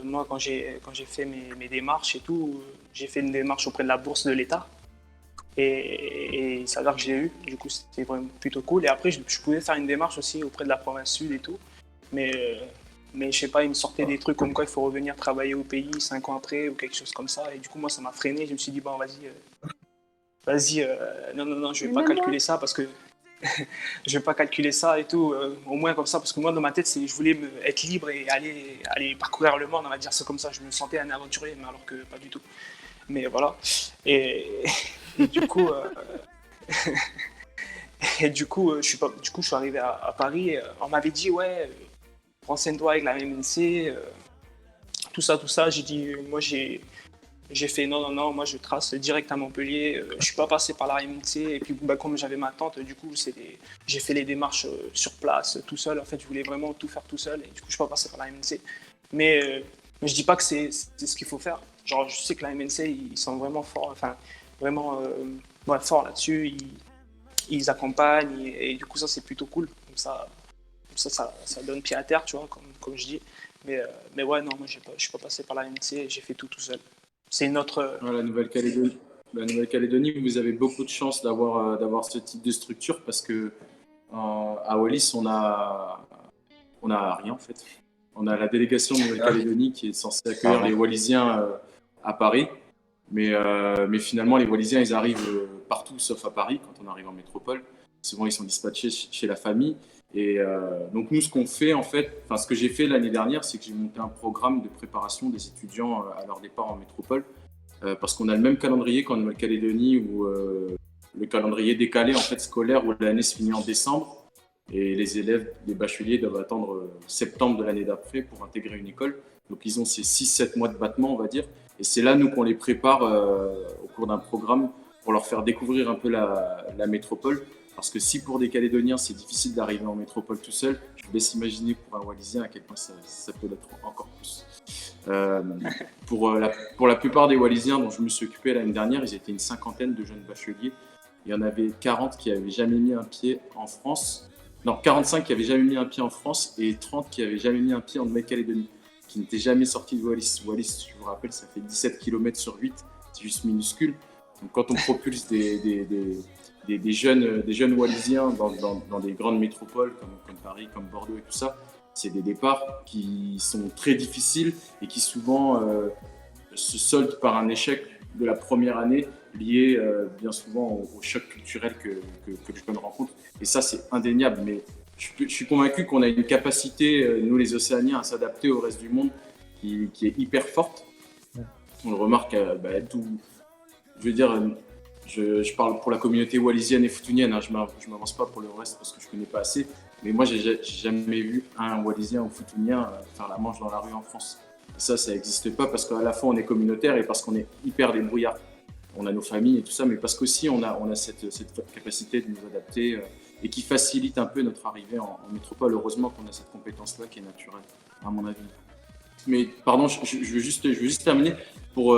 F: moi, quand j'ai fait mes démarches et tout, j'ai fait une démarche auprès de la bourse de l'État. Et il s'avère que je l'ai eu. Du coup, c'était vraiment plutôt cool. Et après, je pouvais faire une démarche aussi auprès de la province sud et tout. Mais je sais pas, il me sortait des trucs comme quoi il faut revenir travailler au pays 5 ans après ou quelque chose comme ça. Et du coup, moi, ça m'a freiné. Je me suis dit, bon, vas-y, non, je vais pas calculer ça parce que je vais pas calculer ça et tout. Au moins comme ça, parce que moi, dans ma tête, je voulais être libre et aller parcourir le monde, on va dire ça comme ça. Je me sentais un aventurier, mais alors que pas du tout. Mais voilà. Et du coup, je suis arrivé à Paris. Et, on m'avait dit, ouais, renseigne-toi avec la MNC, tout ça. J'ai dit, moi, j'ai J'ai fait non, moi je trace direct à Montpellier. Je suis pas passé par la MNC. Et puis comme j'avais ma tante, du coup j'ai fait les démarches sur place tout seul. En fait, je voulais vraiment tout faire tout seul. Et du coup, je suis pas passé par la MNC. Mais je dis pas que c'est ce qu'il faut faire. Genre, je sais que la MNC, ils sont vraiment forts, enfin vraiment forts là-dessus. Ils accompagnent et du coup ça c'est plutôt cool. Comme ça donne pied à terre, tu vois, comme je dis. Mais ouais, non, moi je suis pas passé par la MNC. J'ai fait tout seul. C'est notre.
C: Ouais, la Nouvelle-Calédonie, vous avez beaucoup de chance d'avoir ce type de structure parce que à Wallis, on a rien en fait. On a la délégation de Nouvelle-Calédonie qui est censée accueillir les Wallisiens à Paris, mais finalement les Wallisiens ils arrivent partout sauf à Paris quand on arrive en métropole. Souvent ils sont dispatchés chez la famille. Et donc nous, ce qu'on fait en fait, enfin ce que j'ai fait l'année dernière, c'est que j'ai monté un programme de préparation des étudiants à leur départ en métropole, parce qu'on a le même calendrier qu'en Nouvelle-Calédonie où le calendrier décalé en fait scolaire où l'année se finit en décembre et les élèves, les bacheliers doivent attendre septembre de l'année d'après pour intégrer une école. Donc ils ont ces 6-7 mois de battement, on va dire, et c'est là nous qu'on les prépare au cours d'un programme pour leur faire découvrir un peu la métropole. Parce que si pour des Calédoniens, c'est difficile d'arriver en métropole tout seul, je vous laisse imaginer pour un Wallisien à quel point ça peut l'être encore plus. Pour la plupart des Wallisiens dont je me suis occupé l'année dernière, ils étaient une cinquantaine de jeunes bacheliers. Il y en avait 40 qui n'avaient jamais mis un pied en France. Non, 45 qui n'avaient jamais mis un pied en France et 30 qui n'avaient jamais mis un pied en Nouvelle-Calédonie, qui n'étaient jamais sortis de Wallis. Wallis, je vous rappelle, ça fait 17 km sur 8, c'est juste minuscule. Donc quand on propulse des jeunes Wallisiens dans des grandes métropoles comme Paris, comme Bordeaux et tout ça, c'est des départs qui sont très difficiles et qui souvent se soldent par un échec de la première année lié bien souvent au choc culturel que le jeune rencontre. Et ça, c'est indéniable. Mais je suis convaincu qu'on a une capacité, nous les Océaniens, à s'adapter au reste du monde qui est hyper forte. On le remarque tout. Je veux dire, je parle pour la communauté wallisienne et futunienne, hein, je ne m'avance pas pour le reste parce que je ne connais pas assez, mais moi j'ai jamais vu un Wallisien ou futunien faire la manche dans la rue en France. Et ça n'existe pas parce qu'à la fois on est communautaire et parce qu'on est hyper débrouillard. On a nos familles et tout ça, mais parce qu'aussi on a cette capacité de nous adapter et qui facilite un peu notre arrivée en métropole. Heureusement qu'on a cette compétence-là qui est naturelle, à mon avis. Mais pardon, je veux juste terminer pour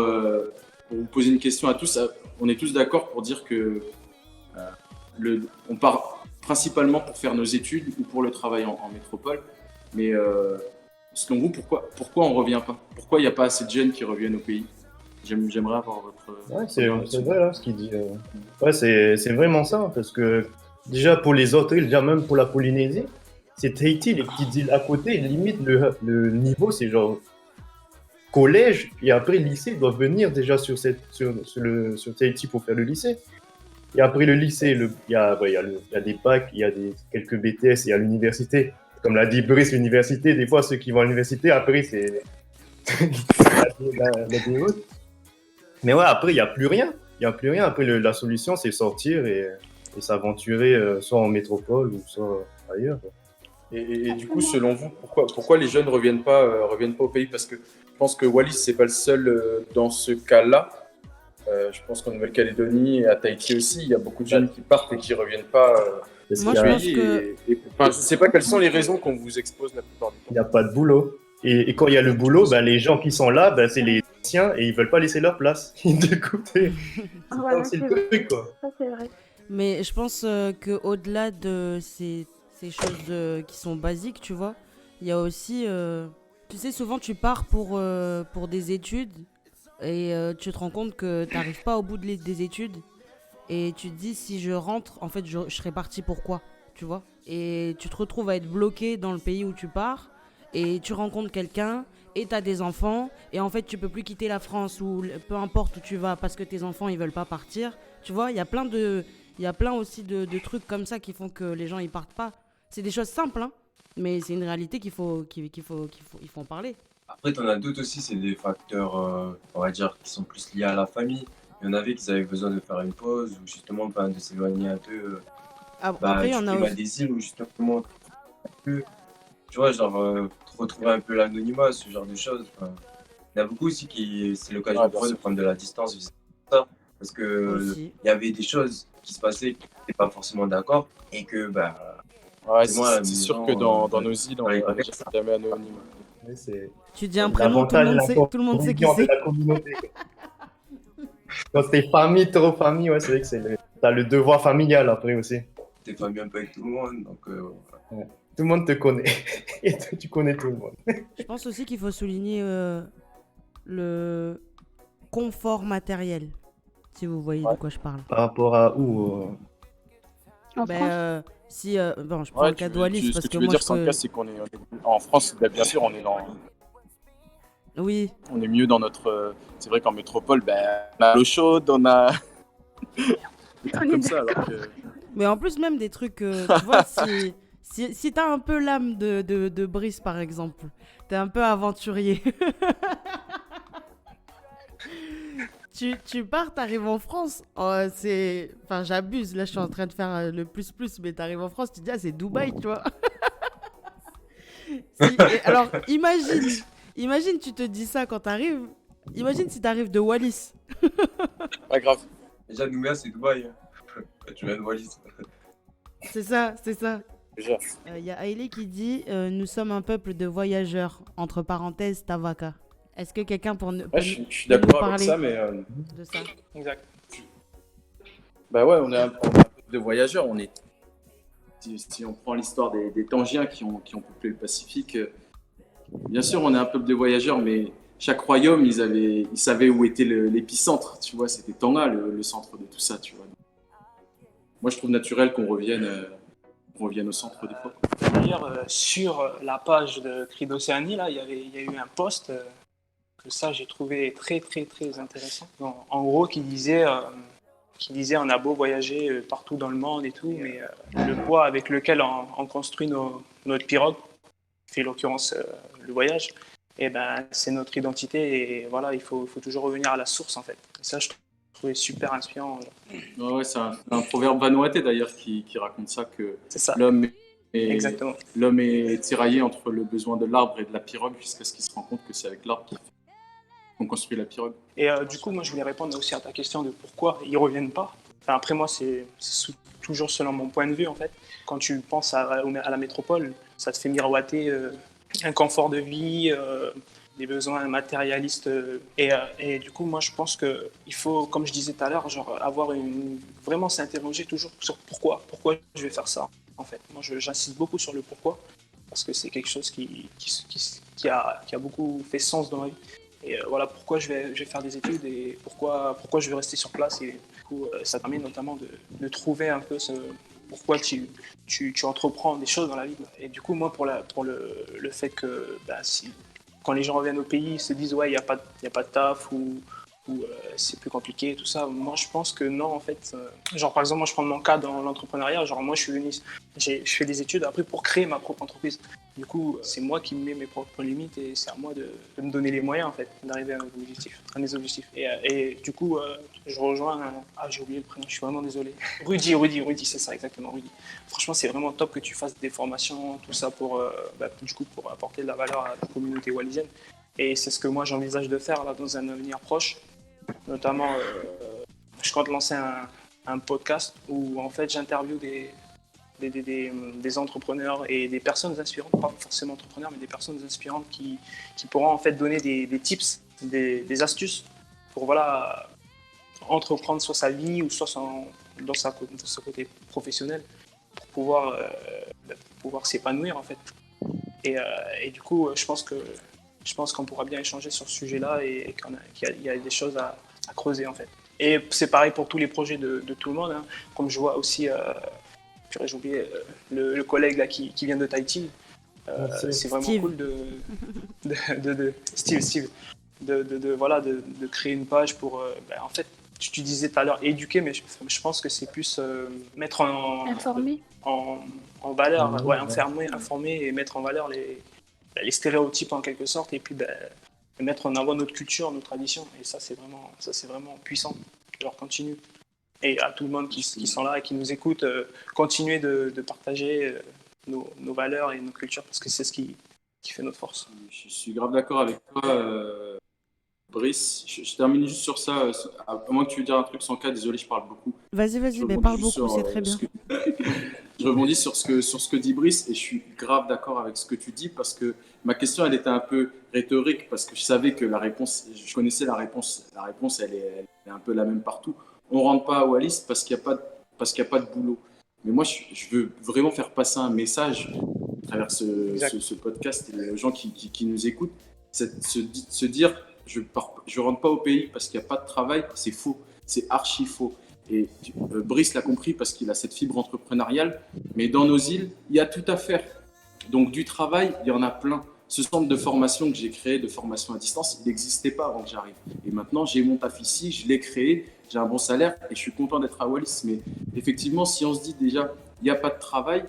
C: vous poser une question à tous. On est tous d'accord pour dire que on part principalement pour faire nos études ou pour le travail en métropole. Mais selon vous, pourquoi on ne revient pas? Pourquoi il n'y a pas assez de jeunes qui reviennent au pays? J'aimerais avoir votre...
D: Ouais, c'est vrai là, ce qu'il dit. Ouais, c'est vraiment ça, parce que déjà pour les autres îles, déjà même pour la Polynésie, c'est Tahiti, les petites îles à côté, limite le niveau c'est genre collège, et après lycée, ils doivent venir déjà sur Tahiti pour faire le lycée. Et après le lycée, il y a des bacs, il y a quelques BTS, il y a l'université. Comme l'a dit Brice, l'université, des fois ceux qui vont à l'université, après c'est la déroute. Mais ouais, après il n'y a plus rien. Il n'y a plus rien. Après la solution, c'est sortir et s'aventurer soit en métropole ou soit ailleurs.
C: Et du coup, selon vous, pourquoi les jeunes reviennent pas au pays? Parce que je pense que Wallis, c'est pas le seul dans ce cas-là. Je pense qu'en Nouvelle-Calédonie et à Tahiti aussi, il y a beaucoup de jeunes qui partent et qui reviennent pas
A: Moi, je pense que...
C: je ne sais pas quelles sont les raisons qu'on vous expose la plupart du temps.
D: Il n'y a pas de boulot. Et quand il y a le boulot, les gens qui sont là, c'est les anciens et ils veulent pas laisser leur place. Du coup, c'est le truc, quoi.
E: Ça, c'est vrai.
A: Mais je pense qu'au-delà de ces choses qui sont basiques, tu vois, il y a aussi... tu sais, souvent, tu pars pour des études et tu te rends compte que tu n'arrives pas au bout des études. Et tu te dis, si je rentre, en fait, je serais parti pour quoi, tu vois? Et tu te retrouves à être bloqué dans le pays où tu pars et tu rencontres quelqu'un et tu as des enfants et en fait, tu peux plus quitter la France ou peu importe où tu vas parce que tes enfants, ils veulent pas partir. Tu vois, il y a plein aussi de trucs comme ça qui font que les gens, ils partent pas. C'est des choses simples, hein, mais c'est une réalité qu'il faut en parler.
B: Après, tu en as d'autres aussi, c'est des facteurs, on va dire, qui sont plus liés à la famille. Il y en avait qui avaient besoin de faire une pause ou justement de s'éloigner un peu.
A: Après, il y en a aussi...
B: des îles où justement, tu vois, genre, retrouver un peu l'anonymat, ce genre de choses. Il y en a beaucoup aussi qui, c'est l'occasion
C: Ouais,
B: pour
C: bien
B: eux de
C: sûr.
B: prendre de la distance vis-à-vis de ça. Parce que
A: Aussi.
B: il y avait des choses qui se passaient qui n'étaient pas forcément d'accord et que, bah,
C: Ouais,
B: c'est moi à la
C: c'est sûr
B: maison,
C: que dans nos îles, on
B: j'arrive pas à
C: n'est
B: faire ça.
C: jamais anonyme.
D: Ouais, c'est
A: Tu dis un prénom,
D: l'avantage et
A: tout le monde sait qui
D: l'inconvénient de
A: c'est.
D: la communauté. Quand c'est famille, trop famille, ouais, c'est vrai que t'as le devoir familial après aussi.
B: T'es famille un peu avec tout le monde, donc
D: Ouais. Tout le monde te connaît. Et tu connais tout le monde.
A: Je pense aussi qu'il faut souligner le confort matériel, si vous voyez de
C: Ouais.
A: quoi je parle.
D: Par rapport à où
E: En
A: Ben,
E: France,
A: si, bon, je prends
C: Ouais,
A: le cas de Wallis
C: ce
A: parce
C: que
A: que
C: tu veux
A: moi
C: dire,
A: je
C: Sanka,
A: peux.
C: c'est qu'on est en France, bah, bien sûr,
A: Oui,
C: on est mieux dans notre. C'est vrai qu'en métropole, ben, on a l'eau chaude, on a des trucs comme ça, alors que.
A: mais en plus, même des trucs, tu vois, si t'as un peu l'âme de Brice par exemple, t'es un peu aventurier. Tu pars, t'arrives en France, enfin j'abuse, là je suis en train de faire le plus, mais t'arrives en France, tu te dis, ah c'est Dubaï, tu vois. Alors imagine tu te dis ça quand t'arrives, imagine si t'arrives de Wallis.
C: Pas grave.
B: déjà, Nouméa, c'est Dubaï. Hein. Quand tu viens de Wallis.
A: C'est ça.
C: Déjà.
A: Il y a Hailey qui dit nous sommes un peuple de voyageurs, entre parenthèses Tavaka. Est-ce que quelqu'un
C: Ouais,
A: peut
C: je suis
A: peut nous
C: d'accord avec
A: parler
C: ça, mais
A: de ça?
F: Exact.
C: bah ouais, on est un peu de voyageurs. Si on prend l'histoire des Tangiens qui ont peuplé le Pacifique, bien sûr, on est un peuple de voyageurs, mais chaque royaume, ils savaient où était l'épicentre. Tu vois, c'était Tonga, le centre de tout ça. Tu vois. Moi, je trouve naturel qu'on revienne au centre des fois.
F: D'ailleurs, sur la page de Cri d'Océanie, là, il y a eu un post que ça, j'ai trouvé très, très, très intéressant. En gros, qui disait on a beau voyager partout dans le monde et tout, mais le poids avec lequel on construit notre pirogue, qui fait l'occurrence le voyage, et ben, c'est notre identité et voilà, il faut toujours revenir à la source en fait. Et ça, je trouvais super inspirant.
C: Ouais, c'est un proverbe vanuatais d'ailleurs qui raconte ça que
F: C'est ça,
C: l'homme
F: exactement.
C: l'homme est tiraillé entre le besoin de l'arbre et de la pirogue jusqu'à ce qu'il se rende compte que c'est avec l'arbre qu'on construit la pirogue.
F: Et du coup, moi, je voulais répondre aussi à ta question de pourquoi ils reviennent pas. Enfin, après, moi, c'est toujours selon mon point de vue, en fait. Quand tu penses à la métropole, ça te fait miroiter un confort de vie, des besoins matérialistes. Et du coup, moi, je pense qu'il faut, comme je disais tout à l'heure, genre vraiment s'interroger toujours sur pourquoi je vais faire ça, en fait. Moi, j'insiste beaucoup sur le pourquoi, parce que c'est quelque chose qui a beaucoup fait sens dans ma vie. Et voilà pourquoi je vais faire des études et pourquoi je vais rester sur place. Et du coup, ça permet notamment de trouver un peu pourquoi tu entreprends des choses dans la vie. Et du coup, moi, pour le fait que quand les gens reviennent au pays, ils se disent ouais, il n'y a pas de taf ou c'est plus compliqué, tout ça. Moi, je pense que non, en fait. Genre, par exemple, moi, je prends mon cas dans l'entrepreneuriat. Genre, moi, je suis venu, je fais des études après pour créer ma propre entreprise. Du coup, c'est moi qui me mets mes propres limites et c'est à moi de me donner les moyens, en fait, d'arriver à mes objectifs. Et du coup, je rejoins... j'ai oublié le prénom, je suis vraiment désolé. Rudy, c'est ça, exactement, Rudy. Franchement, c'est vraiment top que tu fasses des formations, tout ça, pour apporter de la valeur à la communauté wallisienne. Et c'est ce que moi, j'envisage de faire là, dans un avenir proche. Notamment, je compte lancer un podcast où, en fait, j'interviewe des entrepreneurs et des personnes inspirantes, pas forcément entrepreneurs, mais des personnes inspirantes qui pourront en fait donner des tips, des astuces pour voilà, entreprendre soit sa vie ou soit dans son côté professionnel pour pouvoir s'épanouir en fait. Et du coup, je pense qu'on pourra bien échanger sur ce sujet-là et qu'il y a des choses à creuser en fait. Et c'est pareil pour tous les projets de tout le monde, hein. Comme je vois aussi... j'ai oublié le collègue là qui vient de Tahiti. C'est vraiment
A: Steve.
F: cool de Steve de créer une page pour en fait tu disais tout à l'heure éduquer, mais je pense que c'est plus mettre
E: informé.
F: en valeur, informer et mettre en valeur les stéréotypes en quelque sorte et puis mettre en avant notre culture, nos traditions, et ça c'est vraiment puissant. Genre continue. Et à tout le monde qui sont là et qui nous écoute, continuez de partager nos valeurs et nos cultures parce que c'est ce qui fait notre force.
C: Je suis grave d'accord avec toi. Brice, je termine juste sur ça. À moins que tu veux dire un truc sans cas, désolé, je parle beaucoup.
A: Vas-y,
C: Je
A: mais
C: rebondis
A: parle
C: juste
A: beaucoup,
C: sur,
A: c'est très
C: ce
A: bien.
C: que je rebondis sur ce que dit Brice et je suis grave d'accord avec ce que tu dis parce que ma question elle était un peu rhétorique parce que je savais que la réponse, je connaissais la réponse. La réponse elle est un peu la même partout. On rentre pas à Wallis parce qu'il y a pas parce qu'il y a pas de boulot. Mais moi je veux vraiment faire passer un message à travers
F: Exact.
C: ce podcast et aux gens qui nous écoutent, c'est se dire je rentre pas au pays parce qu'il n'y a pas de travail, c'est faux, c'est archi faux. Et Brice l'a compris parce qu'il a cette fibre entrepreneuriale. Mais dans nos îles, il y a tout à faire. Donc du travail, il y en a plein. Ce centre de formation que j'ai créé, de formation à distance, il n'existait pas avant que j'arrive. Et maintenant, j'ai mon taf ici, je l'ai créé, j'ai un bon salaire et je suis content d'être à Wallis. Mais effectivement, si on se dit déjà, il n'y a pas de travail,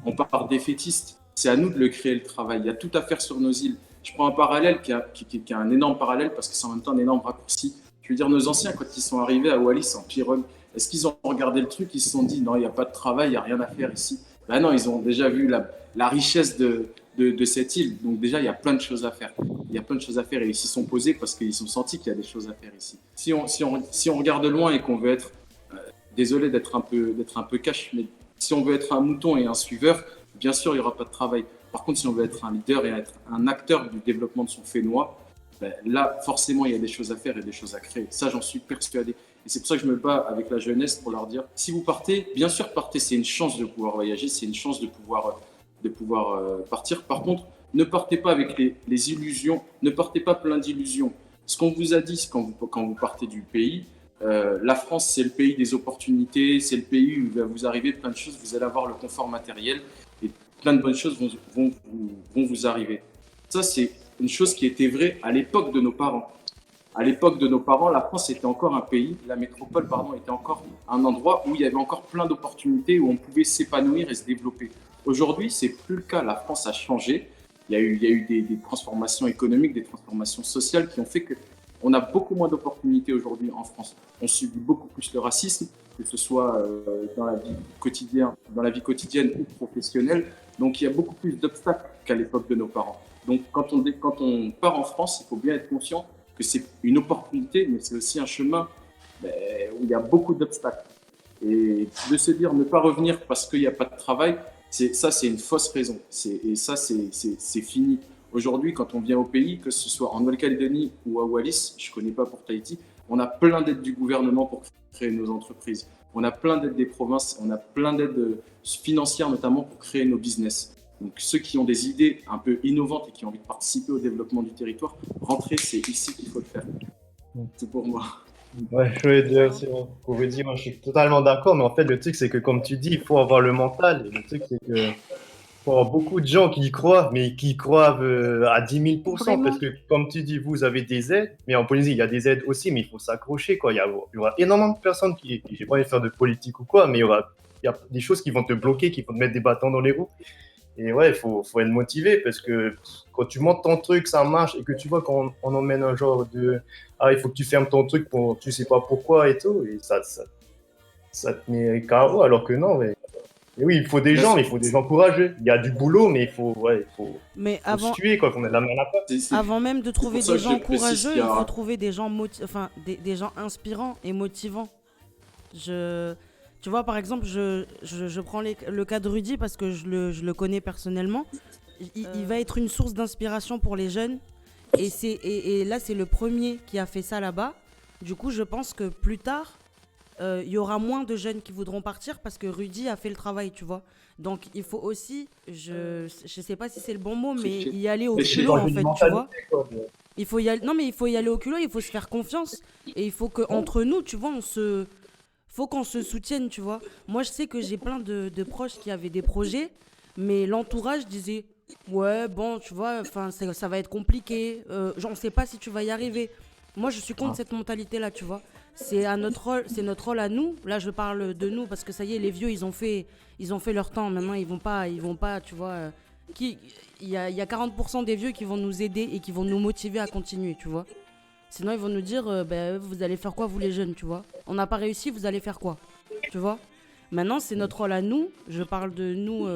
C: on part défaitiste. C'est à nous de le créer, le travail. Il y a tout à faire sur nos îles. Je prends un parallèle qui est un énorme parallèle parce que c'est en même temps un énorme raccourci. Je veux dire, nos anciens, quand ils sont arrivés à Wallis en pirogue, est-ce qu'ils ont regardé le truc, ils se sont dit non, il n'y a pas de travail, il n'y a rien à faire ici. Ben non, ils ont déjà vu la richesse de cette île. Donc déjà, il y a plein de choses à faire. Il y a plein de choses à faire et ils s'y sont posés parce qu'ils ont senti qu'il y a des choses à faire ici. Si on regarde loin et qu'on veut être, désolé d'être un peu cash, mais si on veut être un mouton et un suiveur, bien sûr, il n'y aura pas de travail. Par contre, si on veut être un leader et être un acteur du développement de son Fénois, ben là, forcément, il y a des choses à faire et des choses à créer. Ça, j'en suis persuadé. Et c'est pour ça que je me bats avec la jeunesse pour leur dire, si vous partez, bien sûr, partez, c'est une chance de pouvoir voyager, c'est une chance de pouvoir partir. Par contre, ne partez pas avec les illusions, ne partez pas plein d'illusions. Ce qu'on vous a dit quand vous partez du pays, la France, c'est le pays des opportunités, c'est le pays où il va vous arriver plein de choses, vous allez avoir le confort matériel et plein de bonnes choses vont vous arriver. Ça, c'est une chose qui était vraie à l'époque de nos parents. À l'époque de nos parents, la France était encore un pays, la métropole, pardon, était encore un endroit où il y avait encore plein d'opportunités, où on pouvait s'épanouir et se développer. Aujourd'hui, c'est plus le cas. La France a changé. Il y a eu des transformations économiques, des transformations sociales qui ont fait qu'on a beaucoup moins d'opportunités aujourd'hui en France. On subit beaucoup plus le racisme, que ce soit dans la vie quotidienne ou professionnelle. Donc, il y a beaucoup plus d'obstacles qu'à l'époque de nos parents. Donc, quand on part en France, il faut bien être conscient que c'est une opportunité, mais c'est aussi un chemin où il y a beaucoup d'obstacles. Et de se dire ne pas revenir parce qu'il n'y a pas de travail, c'est une fausse raison. Et ça, c'est fini. Aujourd'hui, quand on vient au pays, que ce soit en Nouvelle-Calédonie ou à Wallis, je ne connais pas pour Tahiti, on a plein d'aides du gouvernement pour créer nos entreprises. On a plein d'aides des provinces, on a plein d'aides financières notamment pour créer nos business. Donc ceux qui ont des idées un peu innovantes et qui ont envie de participer au développement du territoire, rentrer, c'est ici qu'il faut le faire. C'est pour moi.
D: Ouais, je voulais dire aussi, pour vous dire, moi, je suis totalement d'accord, mais en fait, le truc, c'est que comme tu dis, il faut avoir le mental. Et le truc, c'est que faut avoir beaucoup de gens qui y croient, mais qui y croient à 10 000 %.
E: Vraiment.
D: Parce que, comme tu dis, vous avez des aides, mais en Polynésie, il y a des aides aussi, mais il faut s'accrocher, quoi. Il y aura énormément de personnes j'ai pas envie de faire de politique ou quoi, mais il y a des choses qui vont te bloquer, qui vont te mettre des bâtons dans les roues. Et ouais, il faut être motivé parce que quand tu montes ton truc, ça marche et que tu vois qu'on emmène un genre de ah, il faut que tu fermes ton truc pour tu sais pas pourquoi et tout, et ça te met KO alors que non. Mais, et oui, il faut des gens, mais il faut des gens courageux. Il y a du boulot, mais il faut
A: Mais
D: faut se tuer, quoi, qu'on ait de la main à la pâte.
A: avant même de trouver
C: pour ça
A: des
C: que
A: gens
C: je précise
A: courageux,
C: qu'il y
A: il
C: a-
A: faut trouver des gens, des gens inspirants et motivants. Tu vois, par exemple, je prends le cas de Rudy parce que je le connais personnellement. Il va être une source d'inspiration pour les jeunes. Et là, c'est le premier qui a fait ça là-bas. Du coup, je pense que plus tard, il y aura moins de jeunes qui voudront partir parce que Rudy a fait le travail, tu vois. Donc, il faut aussi, je sais pas si c'est le bon mot, mais y aller au culot, en fait, tu vois. Il faut y aller, non, mais il faut y aller au culot, il faut se faire confiance. Et il faut qu'entre nous, tu vois, faut qu'on se soutienne, tu vois. Moi, je sais que j'ai plein de proches qui avaient des projets, mais l'entourage disait, ouais, bon, tu vois, ça va être compliqué. On sait pas si tu vas y arriver. Moi, je suis contre cette mentalité-là, tu vois. C'est notre rôle à nous. Là, je parle de nous parce que ça y est, les vieux, ils ont fait leur temps. Maintenant, ils vont pas, tu vois. Il y a 40% des vieux qui vont nous aider et qui vont nous motiver à continuer, tu vois. Sinon, ils vont nous dire, vous allez faire quoi, vous les jeunes, tu vois. On n'a pas réussi, vous allez faire quoi, tu vois. Maintenant, c'est notre rôle à nous. Je parle de nous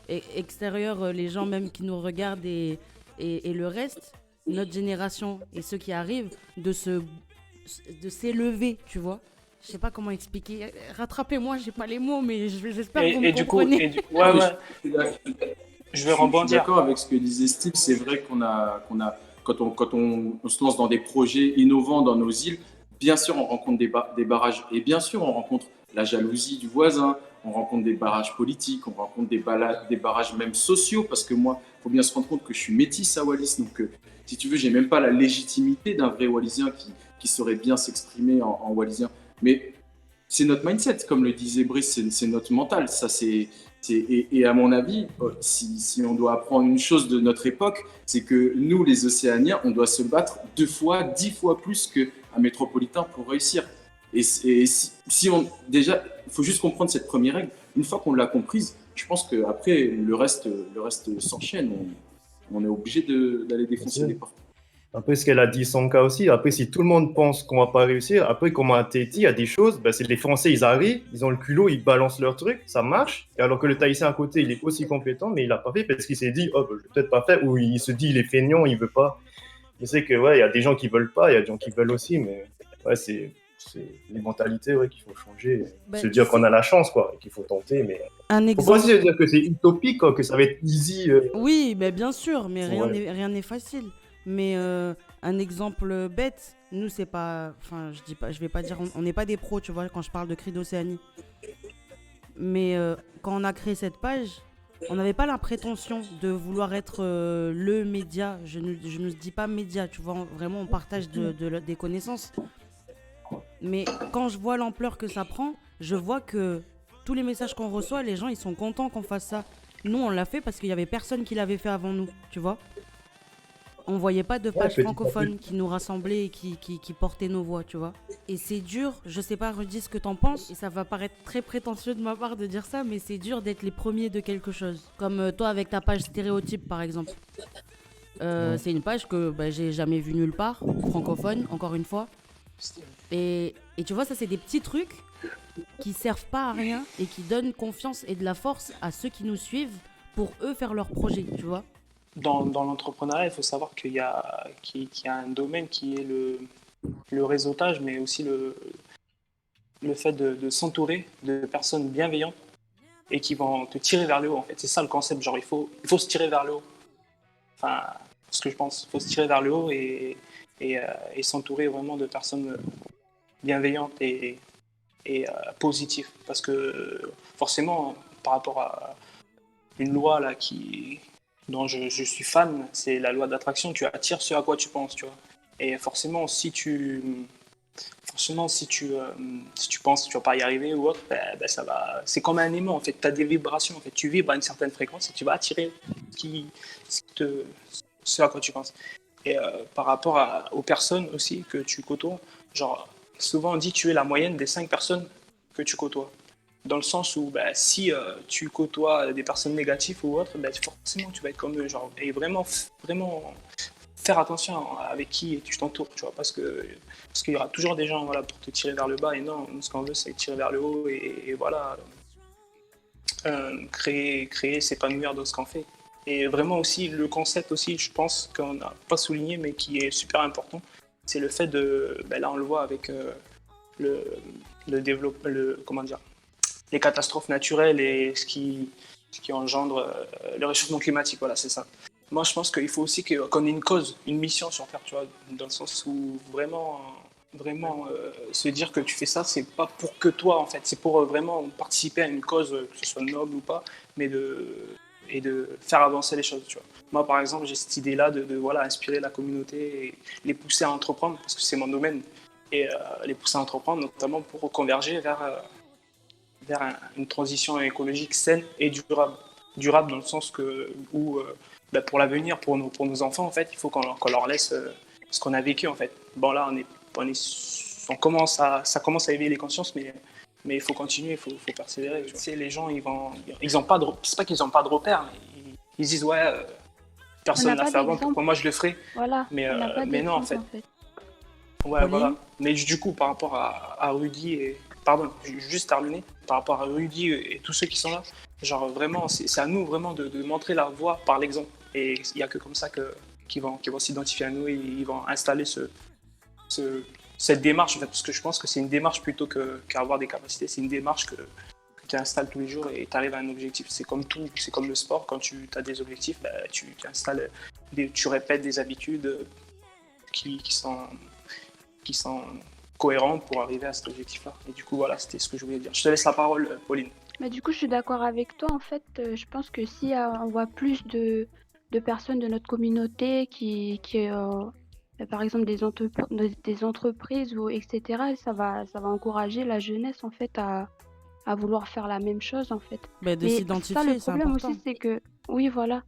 A: extérieurs, les gens même qui nous regardent et le reste. notre génération et ceux qui arrivent de s'élever, tu vois. Je sais pas comment expliquer. Rattrapez-moi, j'ai pas les mots, mais j'espère que vous me comprenez.
F: Ouais,
C: Je
F: ouais,
C: suis d'ac-
F: je vais
C: je suis
F: rebondir.
C: d'accord avec ce que disait Steve. C'est vrai quand on se lance dans des projets innovants dans nos îles, bien sûr, on rencontre des barrages. Et bien sûr, on rencontre la jalousie du voisin, on rencontre des barrages politiques, on rencontre des barrages même sociaux. Parce que moi, il faut bien se rendre compte que je suis métisse à Wallis. Donc, si tu veux, j'ai même pas la légitimité d'un vrai Wallisien qui saurait bien s'exprimer en Wallisien. Mais c'est notre mindset, comme le disait Brice, c'est notre mental. Ça, et à mon avis, si on doit apprendre une chose de notre époque, c'est que nous, les Océaniens, on doit se battre 2 fois, 10 fois plus qu'un métropolitain pour réussir. Déjà, il faut juste comprendre cette première règle. Une fois qu'on l'a comprise, je pense qu'après, le reste s'enchaîne. On est obligé d'aller défoncer les portes.
D: Après, ce qu'elle a dit, son cas aussi, après, si tout le monde pense qu'on va pas réussir, après, comme à Tahiti, il y a des choses, ben, c'est les Français, ils arrivent, ils ont le culot, ils balancent leur truc, ça marche, et alors que le Tahitien à côté, il est aussi compétent, mais il l'a pas fait parce qu'il s'est dit, oh, ben, je vais peut-être pas faire, ou il se dit, il est feignant, il veut pas. Je sais que, ouais, il y a des gens qui veulent pas, il y a des gens qui veulent aussi, mais ouais, c'est les mentalités, ouais, qu'il faut changer.
A: Ben,
D: Se dire qu'on a la chance, quoi, et qu'il faut tenter, mais
A: Un
D: faut pas
A: exemple.
D: aussi se dire que c'est utopique, quoi, que ça va être easy.
A: Oui, ben bien sûr, mais
D: Ouais.
A: rien n'est facile. Mais un exemple bête, nous c'est pas, enfin je dis pas, je vais pas dire, on n'est pas des pros, tu vois, quand je parle de Cris d'Océanie. Mais quand on a créé cette page, on n'avait pas la prétention de vouloir être le média. Je ne dis pas média, tu vois, vraiment on partage des connaissances. Mais quand je vois l'ampleur que ça prend, je vois que tous les messages qu'on reçoit, les gens ils sont contents qu'on fasse ça. Nous on l'a fait parce qu'il y avait personne qui l'avait fait avant nous, tu vois. On voyait pas de page
D: petit à
A: francophone qui nous rassemblait et qui portait nos voix, tu vois. Et c'est dur, je sais pas, Rudy, ce que t'en penses, et ça va paraître très prétentieux de ma part de dire ça, mais c'est dur d'être les premiers de quelque chose. Comme toi avec ta page stéréotype, par exemple. C'est une page que bah, j'ai jamais vue nulle part, francophone, encore une fois. Et tu vois, ça c'est des petits trucs qui servent pas à rien et qui donnent confiance et de la force à ceux qui nous suivent pour eux faire leur projet, tu vois.
F: Dans l'entrepreneuriat, il faut savoir qu'il y a un domaine qui est le réseautage, mais aussi le fait de s'entourer de personnes bienveillantes et qui vont te tirer vers le haut, en fait. C'est ça le concept, genre il faut se tirer vers le haut. Enfin, ce que je pense, il faut se tirer vers le haut et s'entourer vraiment de personnes bienveillantes et positives. Parce que forcément, par rapport à une loi là dont je suis fan, c'est la loi d'attraction. Tu attires ce à quoi tu penses, tu vois. Et forcément, si tu penses que tu vas pas y arriver ou autre, ben ça va. C'est comme un aimant en fait. Tu as des vibrations en fait. Tu vibres à une certaine fréquence et tu vas attirer ce à quoi tu penses. Et par rapport aux personnes aussi que tu côtoies, genre souvent on dit tu es la moyenne des 5 personnes que tu côtoies. Dans le sens où si tu côtoies des personnes négatives ou autres, forcément tu vas être comme eux. Genre, et vraiment faire attention avec qui tu t'entoures, tu vois, parce qu'il y aura toujours des gens voilà, pour te tirer vers le bas. Et non, ce qu'on veut, c'est tirer vers le haut et voilà, créer, s'épanouir dans ce qu'on fait. Et vraiment aussi, le concept aussi, je pense qu'on n'a pas souligné, mais qui est super important, c'est le fait de, là on le voit avec le développement, comment dire, les catastrophes naturelles et ce qui engendre le réchauffement climatique, voilà, c'est ça. Moi, je pense qu'il faut aussi qu'on ait une cause, une mission sur Terre, tu vois, dans le sens où vraiment se dire que tu fais ça, c'est pas pour que toi, en fait, c'est pour vraiment participer à une cause, que ce soit noble ou pas, mais de faire avancer les choses, tu vois. Moi, par exemple, j'ai cette idée-là de voilà, inspirer la communauté et les pousser à entreprendre, parce que c'est mon domaine, et les pousser à entreprendre, notamment pour converger vers une transition écologique saine et durable. Durable dans le sens où pour l'avenir, pour nos enfants, en fait, il faut qu'on leur laisse ce qu'on a vécu, en fait. Bon, là, ça commence à éveiller les consciences, mais il faut continuer, il faut persévérer. Tu sais, les gens, ils ont pas de, c'est pas qu'ils n'ont pas de repères, mais ils disent, ouais, personne l'a fait avant, pourquoi moi je le ferai.
E: Voilà,
F: mais non, en fait. Ouais,
A: Pauline.
F: voilà. Mais du coup, par rapport à Rudy pardon, juste terminer, par rapport à Rudy et tous ceux qui sont là, genre vraiment, c'est à nous vraiment de montrer la voie par l'exemple. Et il n'y a que comme ça qui vont s'identifier à nous et ils vont installer cette démarche, en fait, parce que je pense que c'est une démarche plutôt qu'avoir des capacités, c'est une démarche que tu installes tous les jours et tu arrives à un objectif. C'est comme tout, c'est comme le sport, quand tu as des objectifs, tu installes, tu répètes des habitudes qui sont cohérentes pour arriver à cet objectif-là. Et du coup, voilà, c'était ce que je voulais dire. Je te laisse la parole, Pauline.
E: Mais du coup, je suis d'accord avec toi. En fait, je pense que si on voit plus de personnes de notre communauté par exemple, des entreprises ou etc., ça va encourager la jeunesse en fait à vouloir faire la même chose en fait.
A: Mais de
E: Mais ça,
A: s'identifier,
E: le
A: c'est
E: problème
A: important.
E: aussi, c'est que oui, voilà.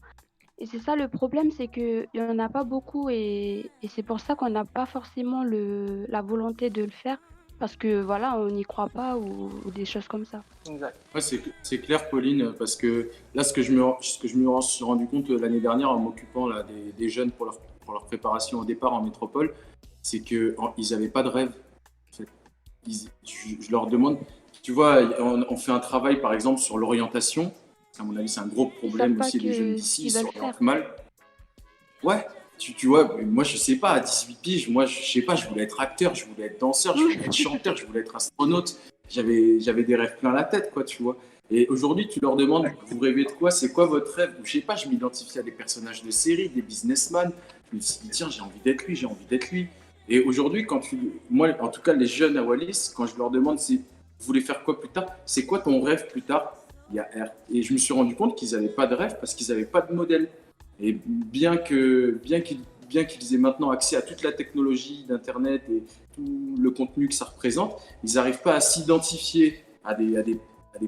E: Et c'est ça le problème, c'est qu'il n'y en a pas beaucoup et c'est pour ça qu'on n'a pas forcément la volonté de le faire parce que voilà, on n'y croit pas ou des choses comme ça.
F: Exact.
C: Ouais, c'est clair, Pauline, parce que là, ce que je me suis rendu compte l'année dernière en m'occupant là, des jeunes pour leur préparation au départ en métropole, c'est qu'ils n'avaient pas de rêve. En fait. Je leur demande, tu vois, on fait un travail par exemple sur l'orientation. À mon avis, c'est un gros problème aussi des jeunes d'ici, ils s'orientent mal. Ouais, tu vois, moi je sais pas, à 18 piges, moi je sais pas, je voulais être acteur, je voulais être danseur, je voulais être chanteur, je voulais être astronaute. J'avais des rêves plein la tête, quoi, tu vois. Et aujourd'hui, tu leur demandes, vous rêvez de quoi? C'est quoi votre rêve? Je sais pas, je m'identifie à des personnages de série, des businessmen. Je me suis dit, tiens, j'ai envie d'être lui, j'ai envie d'être lui. Et aujourd'hui, moi, en tout cas, les jeunes à Wallis, quand je leur demande, vous voulez faire quoi plus tard? C'est quoi ton rêve plus tard? Il y a R. Et je me suis rendu compte qu'ils n'avaient pas de rêve parce qu'ils n'avaient pas de modèle. Et bien qu'ils aient maintenant accès à toute la technologie d'Internet et tout le contenu que ça représente, ils n'arrivent pas à s'identifier à des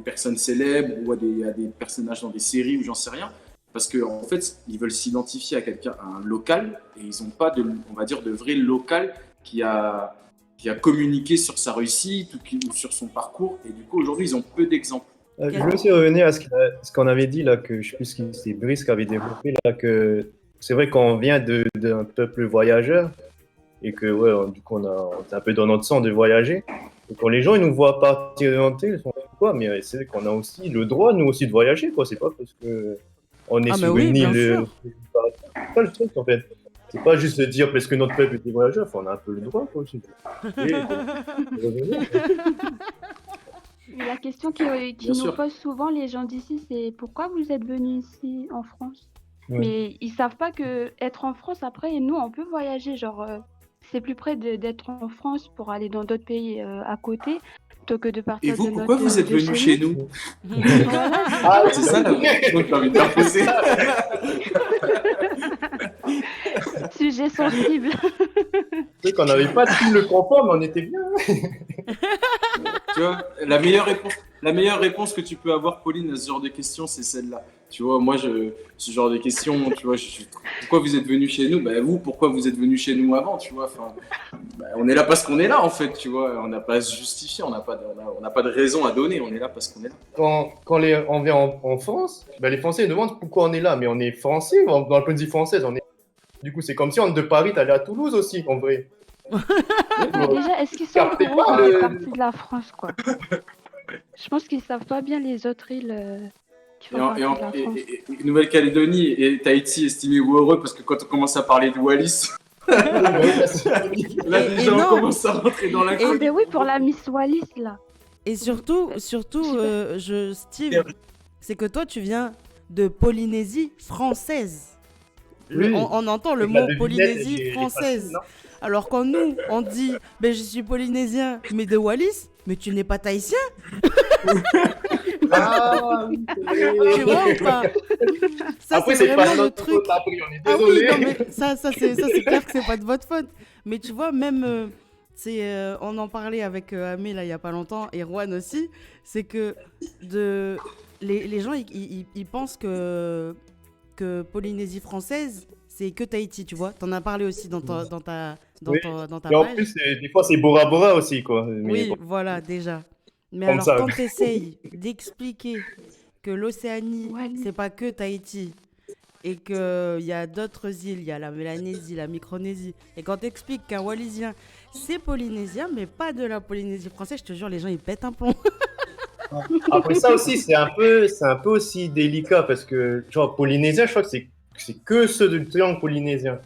C: personnes célèbres ou à des personnages dans des séries ou j'en sais rien. Parce qu'en fait, ils veulent s'identifier à un local et ils n'ont pas on va dire, de vrai local qui a communiqué sur sa réussite ou sur son parcours. Et du coup, aujourd'hui, ils ont peu d'exemples.
D: Je veux aussi revenir à ce qu'on avait dit là, que je sais plus si c'est Brice qui avait développé là, que c'est vrai qu'on vient d'un peuple voyageur et que ouais, du coup on est un peu dans notre sang de voyager. Et quand les gens ils nous voient partir orienter, ils sont quoi, mais c'est vrai qu'on a aussi le droit nous aussi de voyager, quoi. C'est pas parce que on est sur une île. C'est pas le truc en fait. C'est pas juste de dire parce que notre peuple était voyageur, enfin, on a un peu le droit quoi aussi.
E: La question qui nous pose souvent les gens d'ici, c'est pourquoi vous êtes venus ici en France? Mais ils savent pas que être en France, après, nous, on peut voyager. Genre, c'est plus près d'être en France pour aller dans d'autres pays à côté, plutôt que de partir.
C: Et vous, pourquoi vous êtes venus chez nous?
E: Voilà.
C: C'est ça la question que j'ai envie de leur poser.
E: Sujet sensible.
D: C'est qu'on n'avait pas tout le confort, mais on était bien.
C: Tu vois, la meilleure réponse que tu peux avoir, Pauline, à ce genre de questions, c'est celle-là. Tu vois, moi, ce genre de questions, tu vois, pourquoi vous êtes venu chez nous? Bah, vous, pourquoi vous êtes venu chez nous avant, tu vois? Enfin, on est là parce qu'on est là, en fait, tu vois. On n'a pas à se justifier, on n'a pas de raison à donner, on est là parce qu'on est là.
D: Quand on vient en France, les Français ils demandent pourquoi on est là, mais on est français, dans le point de vue français, on est. Du coup, c'est comme si on de Paris, t'allais à Toulouse aussi, en vrai.
E: Mais déjà, est-ce qu'ils sont au courant qu'on fait partie de la France, quoi? Je pense qu'ils savent pas bien les autres îles qui font partie de la France.
C: Et Nouvelle-Calédonie et Tahiti, estimez-vous heureux parce que quand on commence à parler de Wallis, là déjà on commence à rentrer dans la
E: cour. Ben oui, pour la Miss Wallis, là.
A: Et surtout Steve, c'est que toi, tu viens de Polynésie française.
D: Oui.
A: On entend le mot Polynésie française. Alors quand nous, on dit je suis polynésien, mais de Wallis, mais tu n'es pas tahitien.
D: Ah oui,
A: tu vois ou pas? Ça,
D: après,
A: c'est
D: pas
A: vraiment le
D: notre
A: truc.
D: faute, après, on est désolé.
A: Ah oui, non, mais ça c'est clair que c'est pas de votre faute. Mais tu vois, même, on en parlait avec Amé là il y a pas longtemps, et Juan aussi, c'est que les gens ils pensent que Polynésie française, c'est que Tahiti, tu vois. T'en as parlé aussi dans ta
D: et
A: page.
D: En plus, des fois, c'est Bora Bora aussi, quoi. Mais
A: oui,
D: bon.
A: voilà, déjà. Mais
D: Comme
A: alors,
D: ça.
A: quand tu essayes d'expliquer que l'Océanie, c'est pas que Tahiti, et qu'il y a d'autres îles, il y a la Mélanésie, la Micronésie, et quand tu expliques qu'un Wallisien, c'est polynésien, mais pas de la Polynésie française, je te jure, les gens, ils pètent un plomb.
D: Après ça aussi, c'est un peu aussi délicat, parce que, genre, polynésien, je crois que c'est c'est que ceux du triangle polynésien.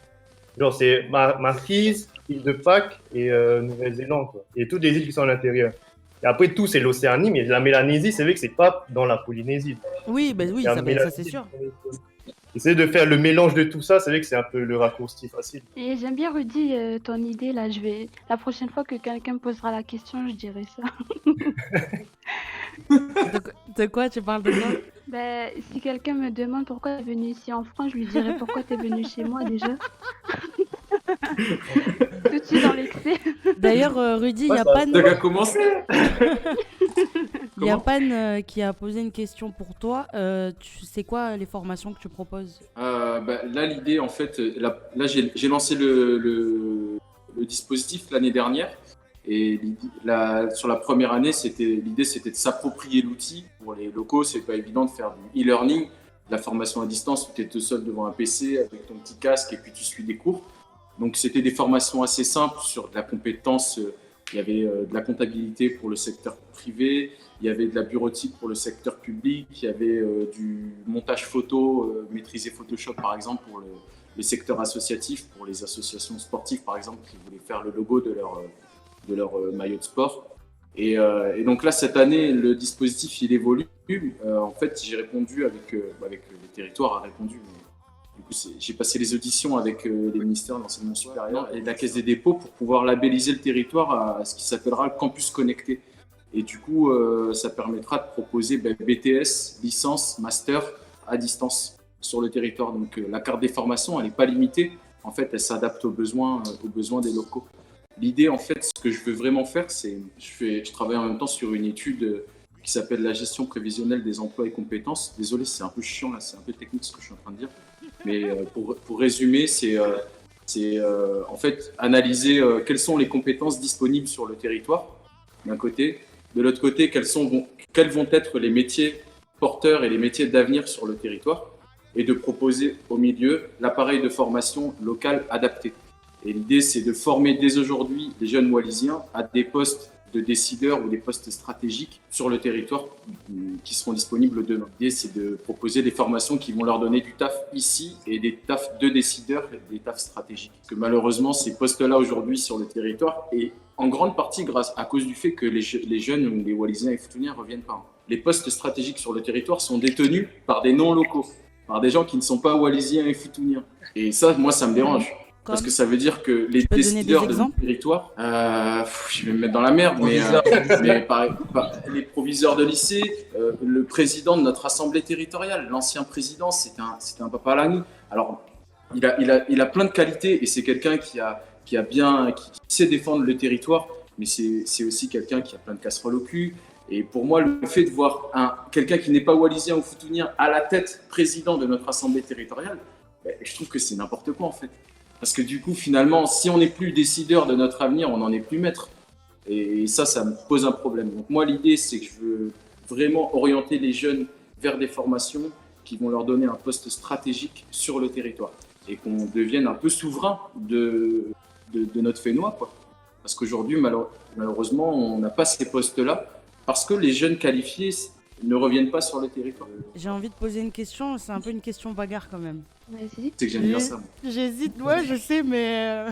D: Genre, c'est Marquise, île de Pâques et Nouvelle-Zélande, quoi. Et toutes les îles qui sont à l'intérieur. Et après, tout, c'est l'Océanie, mais la Mélanésie, c'est vrai que c'est pas dans la Polynésie.
A: Oui, bah oui,
D: La
A: ça
D: Mélanésie,
A: c'est sûr.
D: essayer de faire le mélange de tout ça, c'est vrai que c'est un peu le raccourci facile.
E: Et j'aime bien, Rudy, ton idée là. La prochaine fois que quelqu'un me posera la question, je dirai ça.
A: De quoi tu parles de quoi?
E: Ben, si quelqu'un me demande pourquoi t'es venu ici en France, je lui dirai pourquoi t'es venu chez moi déjà. Tout de suite dans l'excès.
A: D'ailleurs, Rudy, il y a
C: Ça
A: Pan,
C: a commencé.
A: y a Pan qui a posé une question pour toi. Tu sais quoi les formations que tu proposes?
C: Là, l'idée, en fait, là j'ai lancé le dispositif l'année dernière. Et sur la première année, l'idée c'était de s'approprier l'outil. Pour les locaux, c'est pas évident de faire du e-learning, de la formation à distance où tu es tout seul devant un PC avec ton petit casque et puis tu suis des cours. Donc c'était des formations assez simples sur de la compétence. Il y avait de la comptabilité pour le secteur privé, il y avait de la bureautique pour le secteur public, il y avait du montage photo, maîtriser Photoshop par exemple pour le secteur associatif, pour les associations sportives par exemple qui voulaient faire le logo de leur maillot de sport. Et donc là, cette année, le dispositif, il évolue. En fait, j'ai répondu avec les territoires, a répondu. Du coup, j'ai passé les auditions avec les ministères de l'enseignement supérieur et de la Caisse des dépôts pour pouvoir labelliser le territoire à ce qui s'appellera le campus connecté. Et du coup, ça permettra de proposer BTS, licence, master à distance sur le territoire. Donc la carte des formations, elle n'est pas limitée. En fait, elle s'adapte aux besoins des locaux. L'idée, en fait, ce que je veux vraiment faire, c'est je travaille en même temps sur une étude qui s'appelle la gestion prévisionnelle des emplois et compétences. Désolé, c'est un peu chiant là, c'est un peu technique ce que je suis en train de dire. Mais pour résumer, c'est en fait analyser quelles sont les compétences disponibles sur le territoire, d'un côté. De l'autre côté, quels vont être les métiers porteurs et les métiers d'avenir sur le territoire. Et de proposer au milieu l'appareil de formation local adapté. Et l'idée, c'est de former dès aujourd'hui les jeunes Wallisiens à des postes de décideurs ou des postes stratégiques sur le territoire qui seront disponibles demain. L'idée, c'est de proposer des formations qui vont leur donner du taf ici et des tafs de décideurs et des tafs stratégiques. Parce que malheureusement, ces postes-là aujourd'hui sur le territoire, et en grande partie à cause du fait que les jeunes ou les Wallisiens et Futuniens ne reviennent pas. Les postes stratégiques sur le territoire sont détenus par des non-locaux, par des gens qui ne sont pas Wallisiens et Futuniens. Et ça, moi, ça me dérange. Parce que ça veut dire que les décideurs de notre territoire, je vais me mettre dans la merde, mais les proviseurs de lycée, le président de notre assemblée territoriale, l'ancien président, c'était un papa Lani. Alors, il a plein de qualités et c'est quelqu'un qui sait défendre le territoire, mais c'est aussi quelqu'un qui a plein de casseroles au cul. Et pour moi, le fait de voir quelqu'un qui n'est pas wallisien ou foutounien à la tête président de notre assemblée territoriale, je trouve que c'est n'importe quoi en fait. Parce que du coup, finalement, si on n'est plus décideur de notre avenir, on n'en est plus maître. Et ça me pose un problème. Donc moi, l'idée, c'est que je veux vraiment orienter les jeunes vers des formations qui vont leur donner un poste stratégique sur le territoire. Et qu'on devienne un peu souverain de notre fénois, quoi. Parce qu'aujourd'hui, malheureusement, on n'a pas ces postes-là. Parce que les jeunes qualifiés ne reviennent pas sur le territoire.
A: J'ai envie de poser une question, c'est un peu une question bagarre quand même.
E: Vas-y.
C: C'est que j'aime bien ça.
A: J'hésite, ouais, je sais, mais...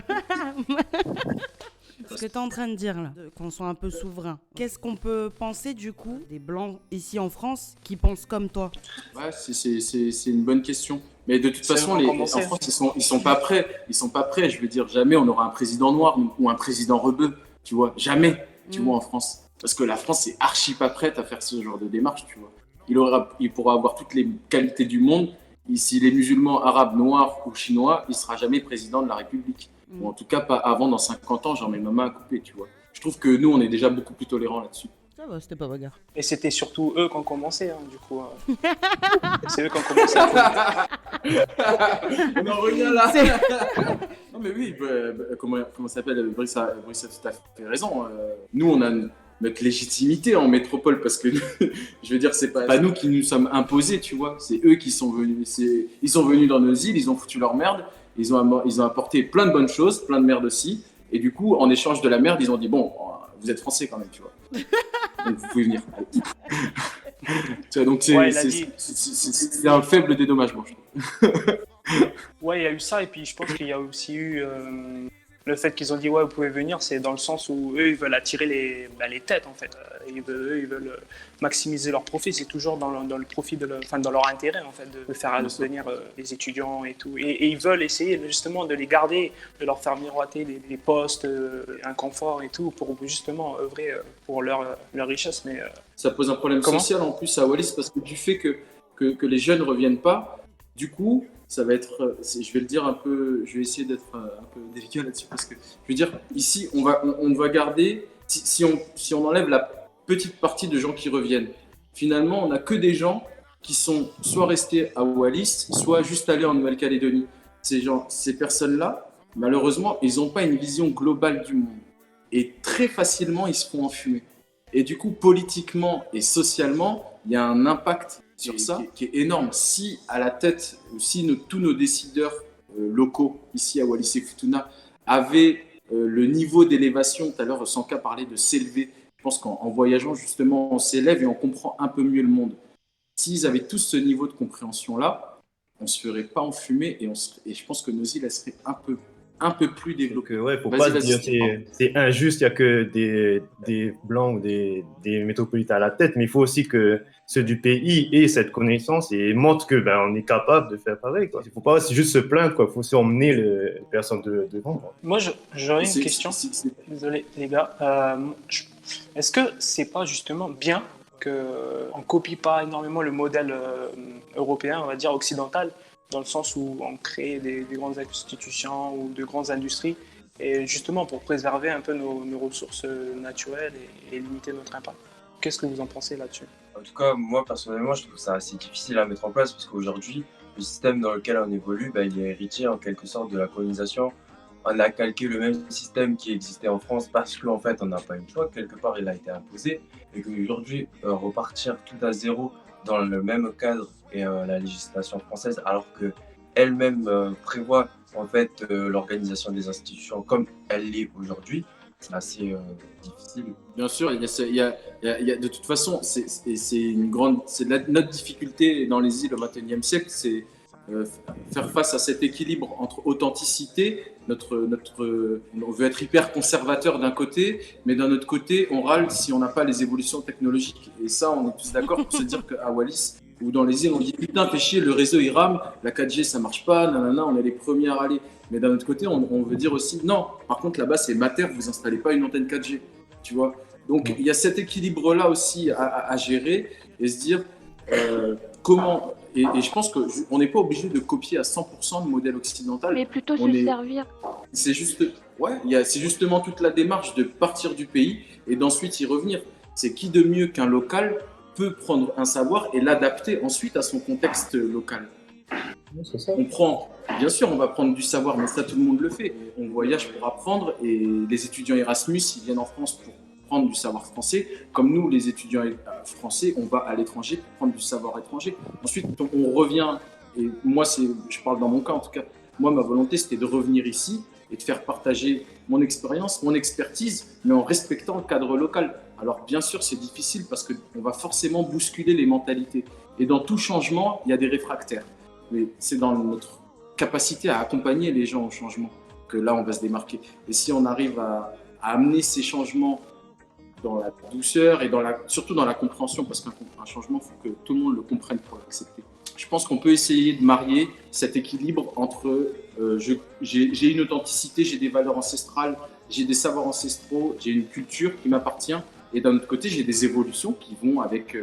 A: Ce que tu es en train de dire là, qu'on soit un peu souverain. Qu'est-ce qu'on peut penser du coup des Blancs ici en France qui pensent comme toi?
C: Ouais, c'est une bonne question. Mais de toute façon, en France, ils sont pas prêts. Ils sont pas prêts. Je veux dire, jamais on aura un président noir ou un président rebeu. Tu vois, jamais. Tu vois, en France. Parce que la France est archi pas prête à faire ce genre de démarche, tu vois. Il pourra avoir toutes les qualités du monde. Et s'il est musulman, arabe, noir ou chinois, il sera jamais président de la République. Ou en tout cas, pas avant, dans 50 ans, j'en mets ma main à couper, tu vois. Je trouve que nous, on est déjà beaucoup plus tolérants là-dessus.
A: Ça va, c'était pas bagarre.
F: Et c'était surtout eux qui ont commencé, hein, du coup. C'est eux qui ont commencé.
C: On en revient là. Non mais oui, comment ça s'appelle, Brice a tout à fait raison. Nous, on a notre légitimité en métropole parce que je veux dire, c'est pas nous qui nous sommes imposés, tu vois. C'est eux qui sont venus. Ils sont venus dans nos îles, ils ont foutu leur merde. Ils ont apporté plein de bonnes choses, plein de merde aussi. Et du coup, en échange de la merde, ils ont dit bon, vous êtes français quand même, tu vois. Donc vous pouvez venir. Tu vois, donc
F: Ouais, il a dit.
C: c'est un faible dédommagement, je trouve.
F: Ouais, il y a eu ça, et puis je pense qu'il y a aussi eu le fait qu'ils ont dit ouais, vous pouvez venir, c'est dans le sens où eux, ils veulent attirer les têtes en fait. Ils veulent maximiser leur profit, c'est toujours dans le profit dans leur intérêt en fait, de faire venir les étudiants et tout. Et ils veulent essayer justement de les garder, de leur faire miroiter des postes, un confort et tout, pour justement œuvrer pour leur richesse. Mais
C: Ça pose un problème
F: Comment
C: social en plus à Wallis parce que du fait que les jeunes ne reviennent pas, du coup, ça va être, je vais le dire un peu, je vais essayer d'être un peu délicat là-dessus parce que je veux dire, ici, on va garder, si on enlève la petite partie de gens qui reviennent, finalement, on n'a que des gens qui sont soit restés à Wallis, soit juste allés en Nouvelle-Calédonie. Ces personnes-là, malheureusement, ils n'ont pas une vision globale du monde. Et très facilement, ils se font enfumer. Et du coup, politiquement et socialement, il y a un impact sur ça qui est énorme. Si à la tête, ou si tous nos décideurs locaux, ici à Wallis et Futuna, avaient le niveau d'élévation, tout à l'heure Sanka parlait de s'élever, je pense qu'en voyageant justement, on s'élève et on comprend un peu mieux le monde. S'ils avaient tous ce niveau de compréhension-là, on ne se ferait pas enfumer et je pense que nos îles elles seraient un peu plus développées.
D: Donc, faut pas se dire c'est injuste, il n'y a que des blancs ou des métropolitains à la tête, mais il faut aussi que ceux du pays aient cette connaissance et montrent que on est capable de faire pareil. Il ne faut pas juste se plaindre, il faut aussi emmener les personnes devant. Quoi.
F: moi, j'aurais une question. Désolé les gars. Est-ce que c'est pas justement bien qu'on copie pas énormément le modèle européen, on va dire occidental, dans le sens où on crée des grandes institutions ou de grandes industries, et justement pour préserver un peu nos ressources naturelles et limiter notre impact. Qu'est-ce que vous en pensez là-dessus?
B: En tout cas, moi personnellement, je trouve ça assez difficile à mettre en place parce qu'aujourd'hui, le système dans lequel on évolue, il est héritier en quelque sorte de la colonisation. On a calqué le même système qui existait en France parce qu'en fait, on n'a pas eu le choix. Quelque part, il a été imposé. Et qu'aujourd'hui, repartir tout à zéro dans le même cadre et la législation française, alors qu'elle-même prévoit en fait l'organisation des institutions comme elle l'est aujourd'hui, c'est assez difficile.
C: Bien sûr, il y a de toute façon, notre difficulté dans les îles au XXIe siècle, c'est faire face à cet équilibre entre authenticité, on veut être hyper conservateur d'un côté, mais d'un autre côté, on râle si on n'a pas les évolutions technologiques. Et ça, on est tous d'accord pour se dire qu'à Wallis ou dans les îles, on dit putain, fais chier, le réseau il rame, la 4G ça marche pas, nanana, on est les premiers à râler. Mais d'un autre côté, on veut dire aussi non, par contre là-bas c'est mater, vous installez pas une antenne 4G, tu vois. Donc il y a cet équilibre-là aussi à gérer et se dire comment. Et je pense qu'on n'est pas obligé de copier à 100% le modèle occidental.
E: Mais plutôt se servir.
C: C'est justement toute la démarche de partir du pays et d'ensuite y revenir. C'est qui de mieux qu'un local peut prendre un savoir et l'adapter ensuite à son contexte local.
D: C'est ça.
C: Bien sûr, on va prendre du savoir, mais ça tout le monde le fait. On voyage pour apprendre et les étudiants Erasmus, ils viennent en France pour prendre du savoir français. Comme nous, les étudiants français, on va à l'étranger pour prendre du savoir étranger. Ensuite, on revient, et moi, je parle dans mon cas en tout cas, moi, ma volonté, c'était de revenir ici et de faire partager mon expérience, mon expertise, mais en respectant le cadre local. Alors, bien sûr, c'est difficile parce qu'on va forcément bousculer les mentalités. Et dans tout changement, il y a des réfractaires. Mais c'est dans notre capacité à accompagner les gens au changement que là, on va se démarquer. Et si on arrive à amener ces changements dans la douceur et surtout dans la compréhension, parce qu'un changement, il faut que tout le monde le comprenne pour l'accepter. Je pense qu'on peut essayer de marier cet équilibre entre j'ai une authenticité, j'ai des valeurs ancestrales, j'ai des savoirs ancestraux, j'ai une culture qui m'appartient, et d'un autre côté, j'ai des évolutions qui vont avec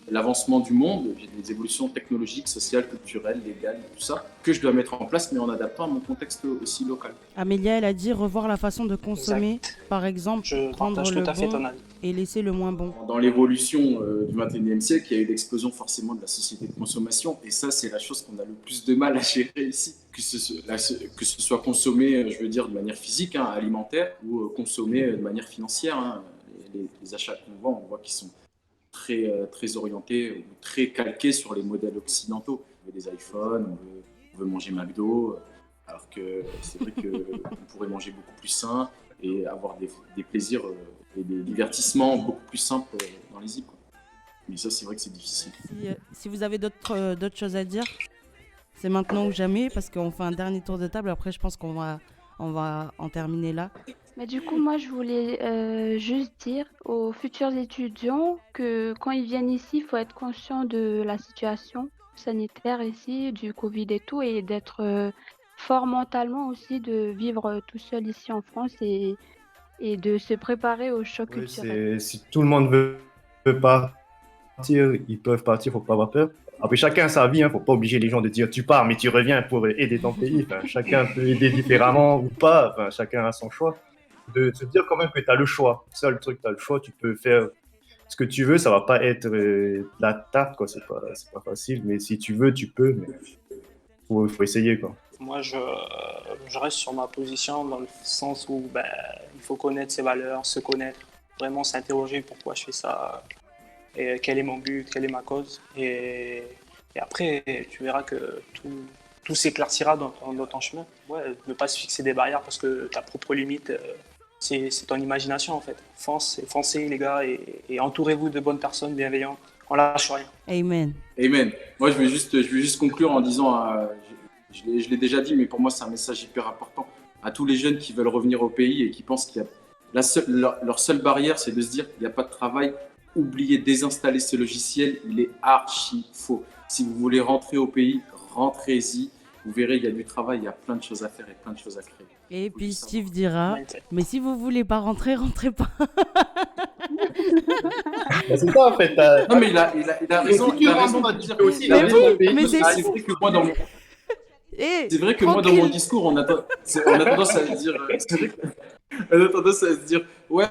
C: l'avancement du monde, j'ai des évolutions technologiques, sociales, culturelles, légales, tout ça, que je dois mettre en place, mais en adaptant à mon contexte aussi local.
A: Amélia, elle a dit revoir la façon de consommer,
F: Exact.
A: par exemple,
F: Je
A: prendre
F: partage
A: le
F: tout à fait
A: bon
F: ton avis.
A: et laisser le moins bon.
C: Dans l'évolution du XXIe siècle, il y a eu l'explosion forcément de la société de consommation, et ça, c'est la chose qu'on a le plus de mal à gérer ici, que ce soit consommé, je veux dire, de manière physique, alimentaire, ou consommé de manière financière. Les achats qu'on voit qu'ils sont très orientés, très calqués sur les modèles occidentaux. On veut des iPhones, on veut manger McDo, alors que c'est vrai qu'on pourrait manger beaucoup plus sain et avoir des plaisirs et des divertissements beaucoup plus simples dans les îles. Mais ça, c'est vrai que c'est difficile.
A: Si vous avez d'autres choses à dire, c'est maintenant ou jamais, parce qu'on fait un dernier tour de table. Après, je pense on va en terminer là.
E: Mais du coup, moi, je voulais juste dire aux futurs étudiants que quand ils viennent ici, il faut être conscient de la situation sanitaire ici, du Covid et tout, et d'être fort mentalement aussi, de vivre tout seul ici en France et de se préparer au choc
D: Oui,
E: culturel.
D: si tout le monde veut partir, ils peuvent partir, faut pas avoir peur. Après, chacun a sa vie, hein, faut pas obliger les gens de dire tu pars, mais tu reviens pour aider ton pays. Enfin, chacun peut aider différemment ou pas, enfin, chacun a son choix. De se dire quand même que tu as le choix. C'est ça le truc, tu as le choix, tu peux faire ce que tu veux, ça va pas être la tarte, quoi. C'est pas facile, mais si tu veux, tu peux, mais faut essayer, quoi.
F: Moi, je reste sur ma position dans le sens où ben, il faut connaître ses valeurs, se connaître, vraiment s'interroger pourquoi je fais ça, et quel est mon but, quelle est ma cause. Et après, tu verras que tout s'éclaircira dans ton chemin. Ouais, ne pas se fixer des barrières parce que ta propre limite, c'est ton imagination en fait. Foncez les gars et entourez-vous de bonnes personnes bienveillantes. On lâche rien.
A: Amen.
C: Amen. Moi, je vais juste conclure en disant, je l'ai déjà dit, mais pour moi, c'est un message hyper important à tous les jeunes qui veulent revenir au pays et qui pensent qu'il y a leur seule barrière, c'est de se dire qu'il n'y a pas de travail. Oubliez, désinstaller ce logiciel, il est archi faux. Si vous voulez rentrer au pays, rentrez-y. Vous verrez, il y a du travail, il y a plein de choses à faire et plein de choses à créer.
A: Et puis Steve dira, mais si vous voulez pas rentrer, rentrez pas.
D: C'est ça, en fait.
C: Non, mais il a raison. Il a raison de dire aussi.
A: Mais oui, mais c'est
C: vrai que moi, dans mon...
A: Eh,
C: C'est vrai que moi, dans mon discours, on a tendance à se dire, on a tendance à se dire, ouais,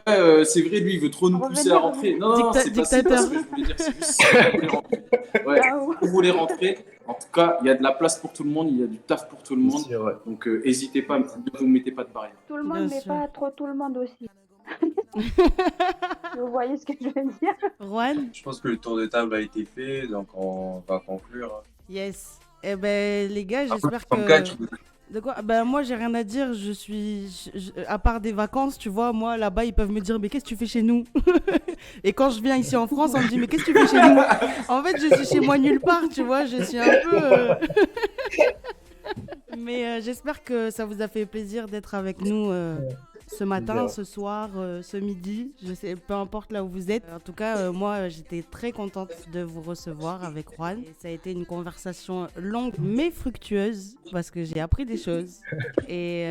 C: c'est vrai, lui, il veut trop nous pousser à rentrer. Non, c'est pas ce que je voulais dire. C'est juste si vous voulez rentrer. Ouais, si vous voulez rentrer, en tout cas, il y a de la place pour tout le monde, il y a du taf pour tout le monde.
D: Ouais.
C: Donc, n'hésitez pas, ne vous mettez pas de barrière.
E: Tout le monde,
A: Bien
E: mais
A: sûr.
E: pas trop tout le monde aussi. Vous voyez ce que je veux dire?
A: Juan,
B: Je pense que le tour de table a été fait, donc on va conclure.
A: yes. Eh ben les gars, j'espère
B: Comme cas,
A: que...
B: tu veux-
A: De quoi? Ben moi j'ai rien à dire, à part des vacances, tu vois, moi là-bas ils peuvent me dire mais qu'est-ce que tu fais chez nous? Et quand je viens ici en France, on me dit mais qu'est-ce que tu fais chez nous? En fait, je suis chez moi nulle part, tu vois, je suis un peu Mais j'espère que ça vous a fait plaisir d'être avec nous ce matin, ce soir, ce midi, je sais, peu importe là où vous êtes. En tout cas, moi, j'étais très contente de vous recevoir avec Juan. Et ça a été une conversation longue mais fructueuse parce que j'ai appris des choses. Et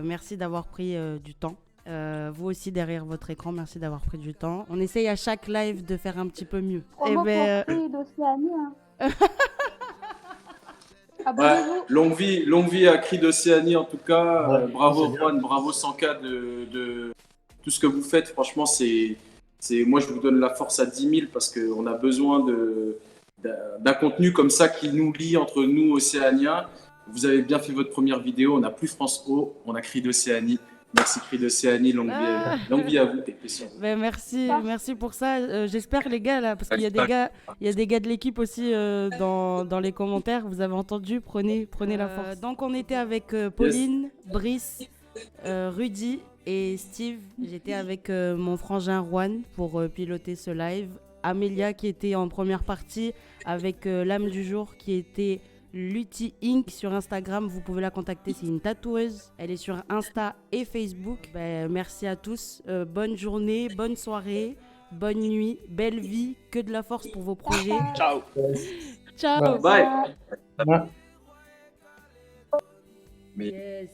A: merci d'avoir pris du temps. Vous aussi derrière votre écran, merci d'avoir pris du temps. On essaye à chaque live de faire un petit peu mieux.
E: Promo pour prix d'Océanie. Hein. Abonnez-vous.
C: Ouais, longue vie à Cri d'Océanie en tout cas.
D: Ouais,
C: Bravo
D: c'est bien.
C: Juan, bravo Sanka de tout ce que vous faites. Franchement, moi je vous donne la force à 10 000 parce qu'on a besoin d'un contenu comme ça qui nous lie entre nous Océaniens. Vous avez bien fait votre première vidéo. On n'a plus France O, on a Cri d'Océanie. Merci Cri d'Océanie, longue vie à vous.
A: Ben merci pour ça. J'espère les gars là, parce qu'il y a des gars de l'équipe aussi dans les commentaires. Vous avez entendu, prenez la force. Donc on était avec Pauline, Brice, Rudy et Steve. J'étais avec mon frangin Juan pour piloter ce live. Amélia qui était en première partie avec l'âme du jour qui était Lutti Inc. sur Instagram, vous pouvez la contacter, c'est une tatoueuse. Elle est sur Insta et Facebook. Merci à tous, bonne journée, bonne soirée, bonne nuit, belle vie, que de la force pour vos projets.
F: Ciao.
A: Ciao.
C: Bye.
B: Mais
A: Yes.